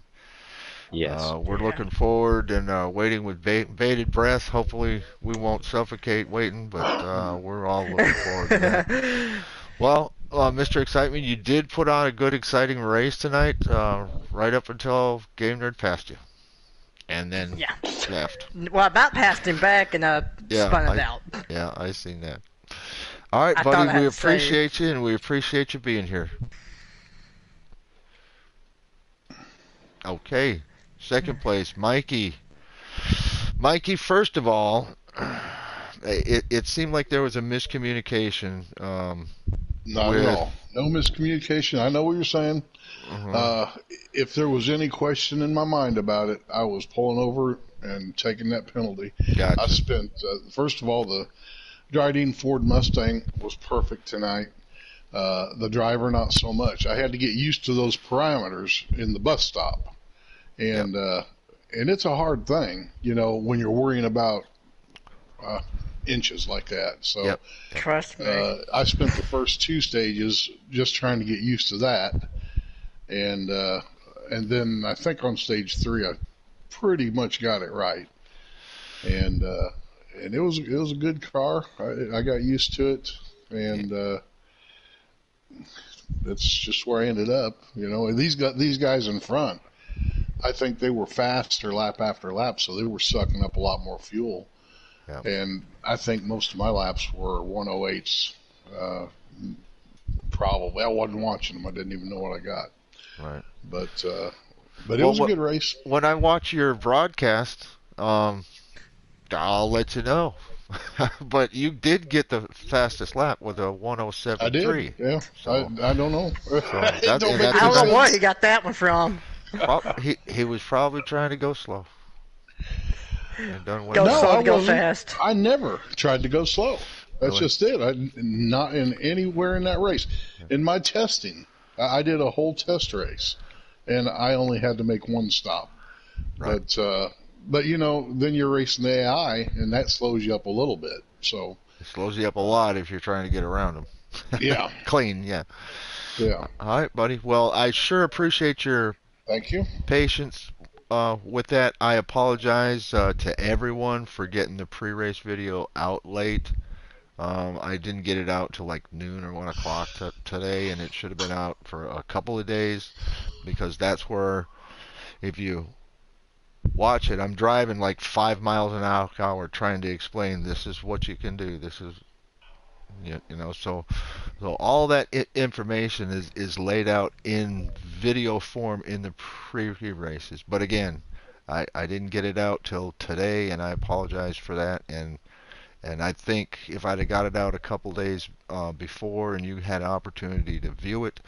Yes. We're Yeah. looking forward and waiting with bated breath. Hopefully, we won't suffocate waiting, but we're all looking forward to that. Well, Mr. Excitement, you did put on a good, exciting race tonight, right up until Game Nerd passed you, and then Yeah. left. Well, I about passed him back and spun it out. Yeah, I seen that. All right, I thought buddy, I had we to say- appreciate you, and we appreciate you being here. Okay, second place, Mikey. Mikey, first of all, it seemed like there was a miscommunication. Not at all. No miscommunication. I know what you're saying. If there was any question in my mind about it, I was pulling over and taking that penalty. Gotcha. I spent, first of all, the Dryden Ford Mustang was perfect tonight. The driver, not so much. I had to get used to those parameters in the bus stop. And it's a hard thing, when you're worrying about inches like that. So Yep. Trust me. I spent the first two stages just trying to get used to that, and then I think on stage 3 I pretty much got it right, and it was a good car. I got used to it, and that's just where I ended up. And these guys in front, I think they were faster lap after lap, so they were sucking up a lot more fuel. Yeah. And I think most of my laps were 108s. Probably. I wasn't watching them. I didn't even know what I got. Right. But it was a good race. When I watch your broadcast, I'll let you know. But you did get the fastest lap with a 107.3. I did. Yeah. So, I don't know. I don't know where he got that one from. he was probably trying to go slow. And done well. Go No, slow, I go wasn't. fast. I never tried to go slow. That's Really? just it. Not in anywhere in that race. In my testing, I did a whole test race, and I only had to make one stop. Right. But then you're racing the AI, and that slows you up a little bit. So It slows you up a lot if you're trying to get around them. yeah, Clean, yeah. yeah. All right, buddy. Well, I sure appreciate your Thank you. patience with that. I apologize to everyone for getting the pre-race video out late. I didn't get it out till like noon or 1 o'clock today, and it should have been out for a couple of days, because that's where, if you watch it, I'm driving like 5 miles an hour trying to explain this is what you can do. This is, so all that information is laid out in video form in the pre-races. But again, I didn't get it out till today, and I apologize for that. And I think if I'd have got it out a couple days before, and you had an opportunity to view it,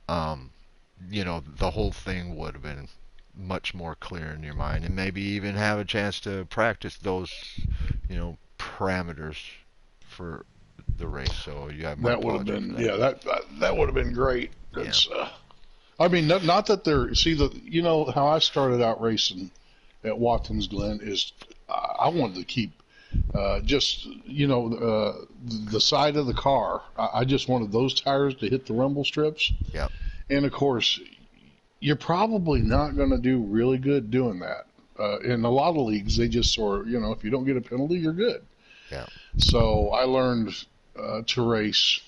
the whole thing would have been much more clear in your mind, and maybe even have a chance to practice those, parameters for the race. So you have my That would have apology been for that. that would have been great. That's I mean, not that they're how I started out racing at Watkins Glen is I wanted to keep the side of the car. I just wanted those tires to hit the rumble strips. Yeah. And of course, you're probably not going to do really good doing that. In a lot of leagues, they just sort of, if you don't get a penalty, you're good. Yeah. So I learned to race,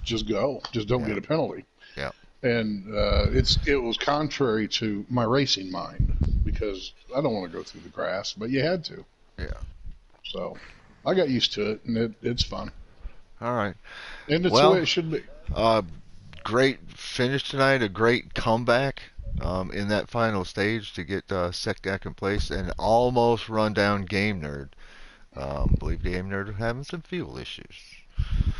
just go, just don't get a penalty. Yeah. And it was contrary to my racing mind because I don't want to go through the grass, but you had to. Yeah. So I got used to it, and it's fun. All right. And it's the Well, way it should be. great finish tonight. A great comeback in that final stage to get second place and almost run down Game Nerd. Believe Game Nerd was having some fuel issues.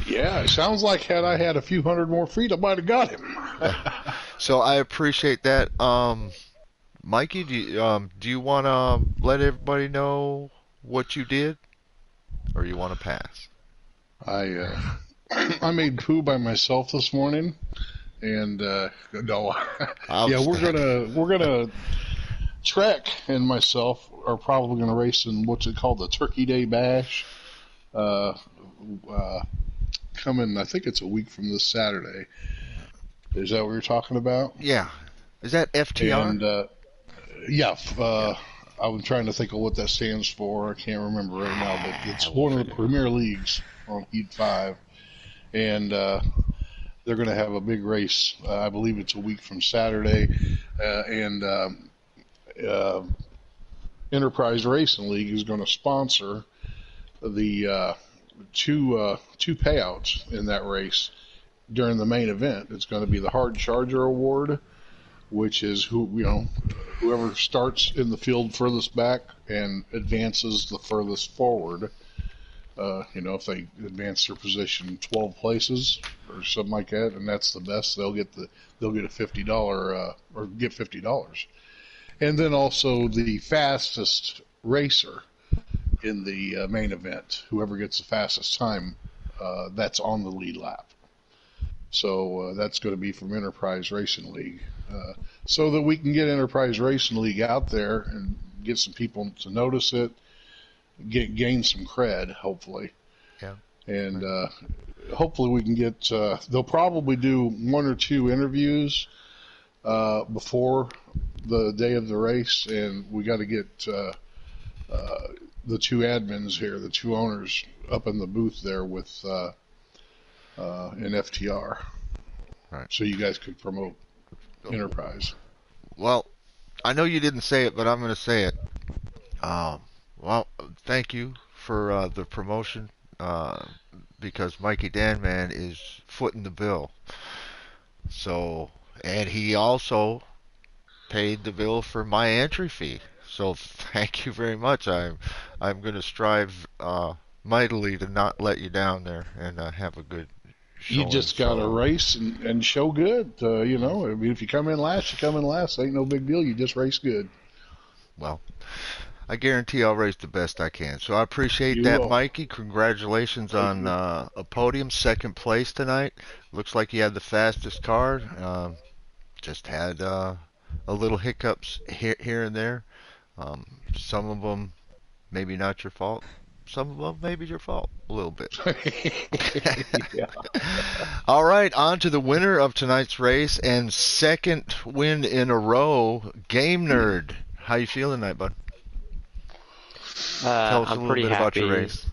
Yeah, it sounds like had I had a few hundred more feet, I might have got him. So I appreciate that. Mikey, do you want to let everybody know what you did, or you want to pass? I made poo by myself this morning, and no, yeah, we're gonna Trek and myself are probably gonna race in what's it called, the Turkey Day Bash. Coming, I think it's a week from this Saturday. Is that what you're talking about? Yeah. Is that FTR? And yeah, I'm trying to think of what that stands for. I can't remember right now, but it's one of the premier leagues on Heat 5. And they're going to have a big race. I believe it's a week from Saturday. And Enterprise Racing League is going to sponsor the two payouts in that race during the main event. It's going to be the Hard Charger Award, which is whoever starts in the field furthest back and advances the furthest forward. If they advance their position 12 places or something like that, and that's the best, they'll get a $50 or get $50. And then also the fastest racer in the main event, whoever gets the fastest time, that's on the lead lap. So that's going to be from Enterprise Racing League, so that we can get Enterprise Racing League out there and get some people to notice it, gain some cred, hopefully. Yeah. And hopefully we can get. They'll probably do one or two interviews before the day of the race, and we got to get the two admins here, the two owners, up in the booth there with an FTR, Right. so you guys could promote Enterprise. Well, I know you didn't say it, but I'm going to say it. Well, thank you for the promotion, because Mikey Danman is footing the bill. So, and he also paid the bill for my entry fee. So thank you very much. I'm going to strive mightily to not let you down there and have a good showing. You just got to race and show good. I mean, if you come in last, you come in last. Ain't no big deal. You just race good. Well, I guarantee I'll race the best I can. So I appreciate You that, will. Mikey. Congratulations on a podium, second place tonight. Looks like you had the fastest car. Just had a little hiccups here and there. Some of them maybe not your fault. Some of them maybe your fault a little bit. Yeah. All right, on to the winner of tonight's race and second win in a row, Game Nerd. How you feeling tonight, bud? Tell us a I'm little pretty bit about your happy. race.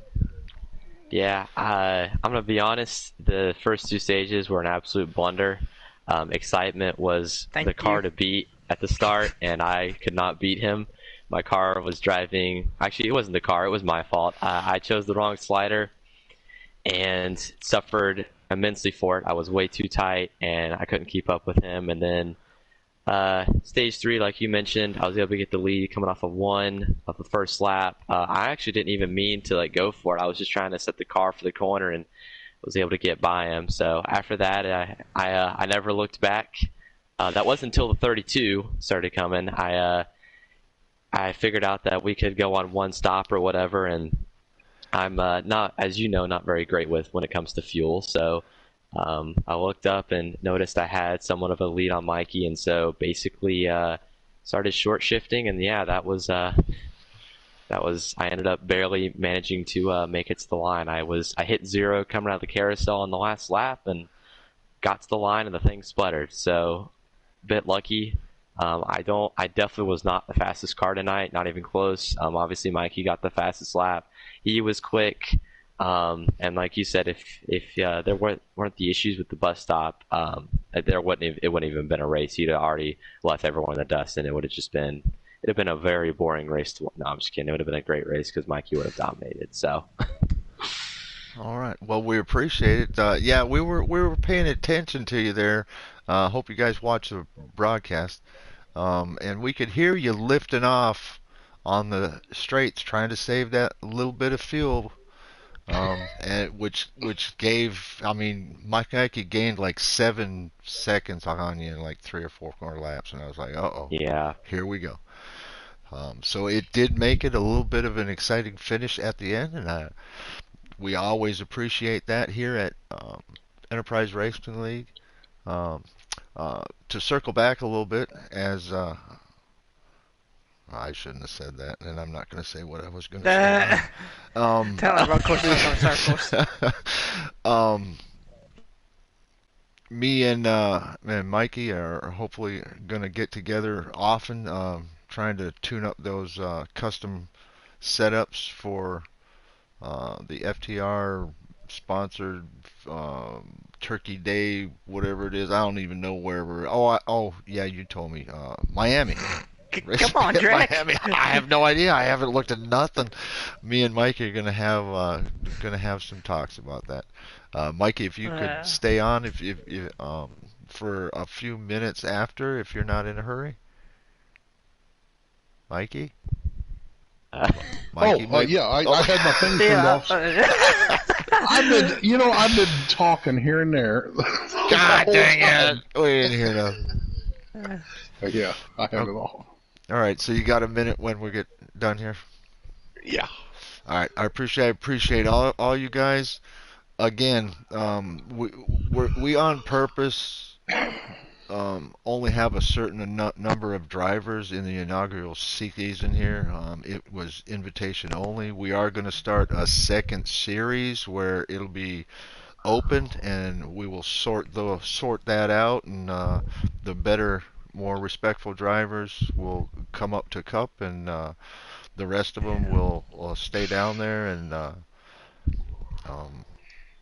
Yeah, I'm gonna be honest. The first two stages were an absolute blunder. Excitement was Thank the car you. to beat at the start, and I could not beat him. My car was driving. Actually, it wasn't the car. It was my fault. I chose the wrong slider and suffered immensely for it. I was way too tight, and I couldn't keep up with him. And then stage 3, like you mentioned, I was able to get the lead coming off of the first lap. I actually didn't even mean to go for it. I was just trying to set the car for the corner and was able to get by him. So after that, I never looked back. That wasn't until the 32 started coming. I figured out that we could go on one stop or whatever, and I'm not, as you know, not very great with when it comes to fuel. So I looked up and noticed I had somewhat of a lead on Mikey, and so basically started short shifting, and yeah, that was I ended up barely managing to make it to the line. I hit zero coming out of the carousel on the last lap and got to the line, and the thing sputtered. So a bit lucky. I definitely was not the fastest car tonight, not even close. Obviously Mikey got the fastest lap. He was quick. And like you said, if there weren't the issues with the bus stop, it wouldn't even been a race. He'd have already left everyone in the dust, and it'd have been a very boring race to watch. No, I'm just kidding. It would have been a great race because Mikey would have dominated. So. All right. Well, we appreciate it. Yeah, we were paying attention to you there. Hope you guys watch the broadcast. And we could hear you lifting off on the straights, trying to save that little bit of fuel. And which gave, I mean, Mike Nike gained like 7 seconds on you in like 3 or 4 corner laps, and I was like, uh-oh, Yeah. here we go. So it did make it a little bit of an exciting finish at the end, and we always appreciate that here at Enterprise Racing League. To circle back a little bit, as I shouldn't have said that, and I'm not going to say what I was going to say. Tell me about courses on circles. Me and Mikey are hopefully going to get together often, trying to tune up those custom setups for the FTR sponsored Turkey Day, whatever it is. I don't even know where we're. Oh, yeah, you told me. Miami. Come on, Drake. Miami. I have no idea. I haven't looked at nothing. Me and Mike are gonna have some talks about that. Mikey, if you could stay on, if for a few minutes after, if you're not in a hurry. Mikey. I had my thing turned off. I've been talking here and there. God dang it! We didn't hear that. Yeah, I have it all. All right, so you got a minute when we get done here? Yeah. All right, I appreciate all you guys. Again, we on purpose only have a certain number of drivers in the inaugural season here. It was invitation only. We are going to start a second series where it'll be opened, and we will sort that out, and the better, more respectful drivers will come up to Cup, and the rest of them will stay down there and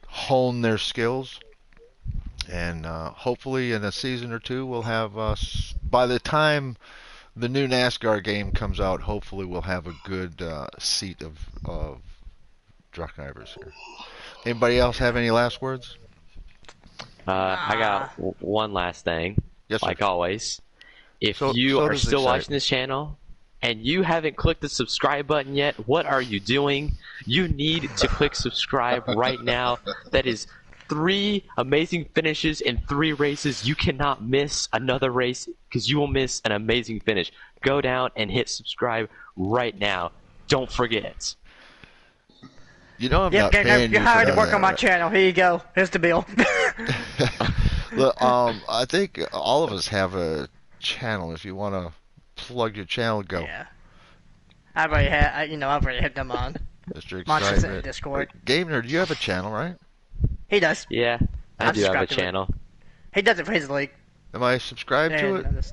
hone their skills. And hopefully in a season or two we'll have, by the time the new NASCAR game comes out, hopefully we'll have a good seat of truck drivers here. Anybody else have any last words? I got one last thing. Yes, sir. Like always, if you are still watching this channel and you haven't clicked the subscribe button yet, what are you doing? You need to click subscribe right now. That is 3 amazing finishes in 3 races. You cannot miss another race because you will miss an amazing finish. Go down and hit subscribe right now. Don't forget. You know I'm not paying you. You're hired to work on my channel. Here you go. Here's the bill. Look, I think all of us have a channel. If you want to plug your channel, go. Yeah. I've already had them on. Mr. Monsters in Excitement. Discord. Game Nerd, you have a channel, right? He does. Yeah, I do have a channel. He does it for his league. Am I subscribed to it?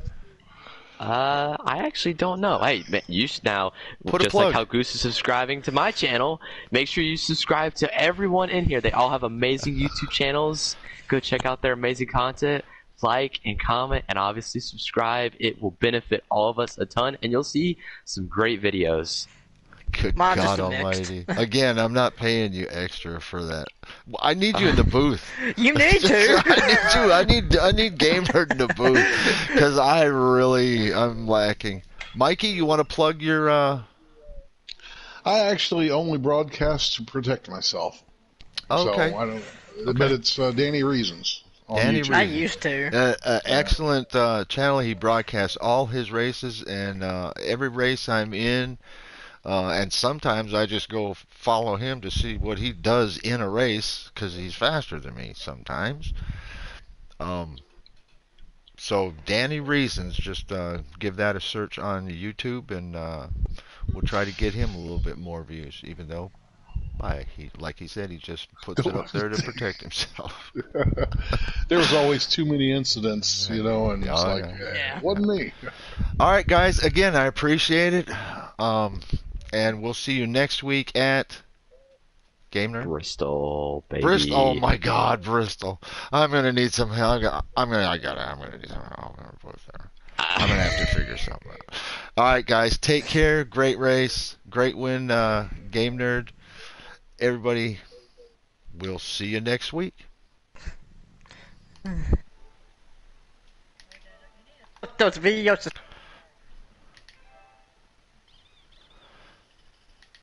I actually don't know. Hey, you should now, just like how Goose is subscribing to my channel, make sure you subscribe to everyone in here. They all have amazing YouTube channels. Go check out their amazing content. Like and comment and obviously subscribe. It will benefit all of us a ton, and you'll see some great videos. Good God Almighty! Again, I'm not paying you extra for that. I need you in the booth. You need to. I need you. I need Game Nerd in the booth because I'm lacking. Mikey, you want to plug your? I actually only broadcast to protect myself. Okay. So I don't. But it's Danny Reasons. I used to. Excellent channel. He broadcasts all his races, and every race I'm in. And sometimes I just go follow him to see what he does in a race because he's faster than me sometimes. So Danny Reasons, just give that a search on YouTube, and we'll try to get him a little bit more views, even though like he said, he just puts it up there to protect himself. There was always too many incidents, and it's wasn't me. All right, guys. Again, I appreciate it. And we'll see you next week at Game Nerd? Bristol, baby. Bristol. Oh my God, Bristol. I'm gonna need some help. I'm gonna need some help. I'm gonna have to figure something out. All right, guys, take care. Great race, great win, Game Nerd. Everybody, we'll see you next week. Those videos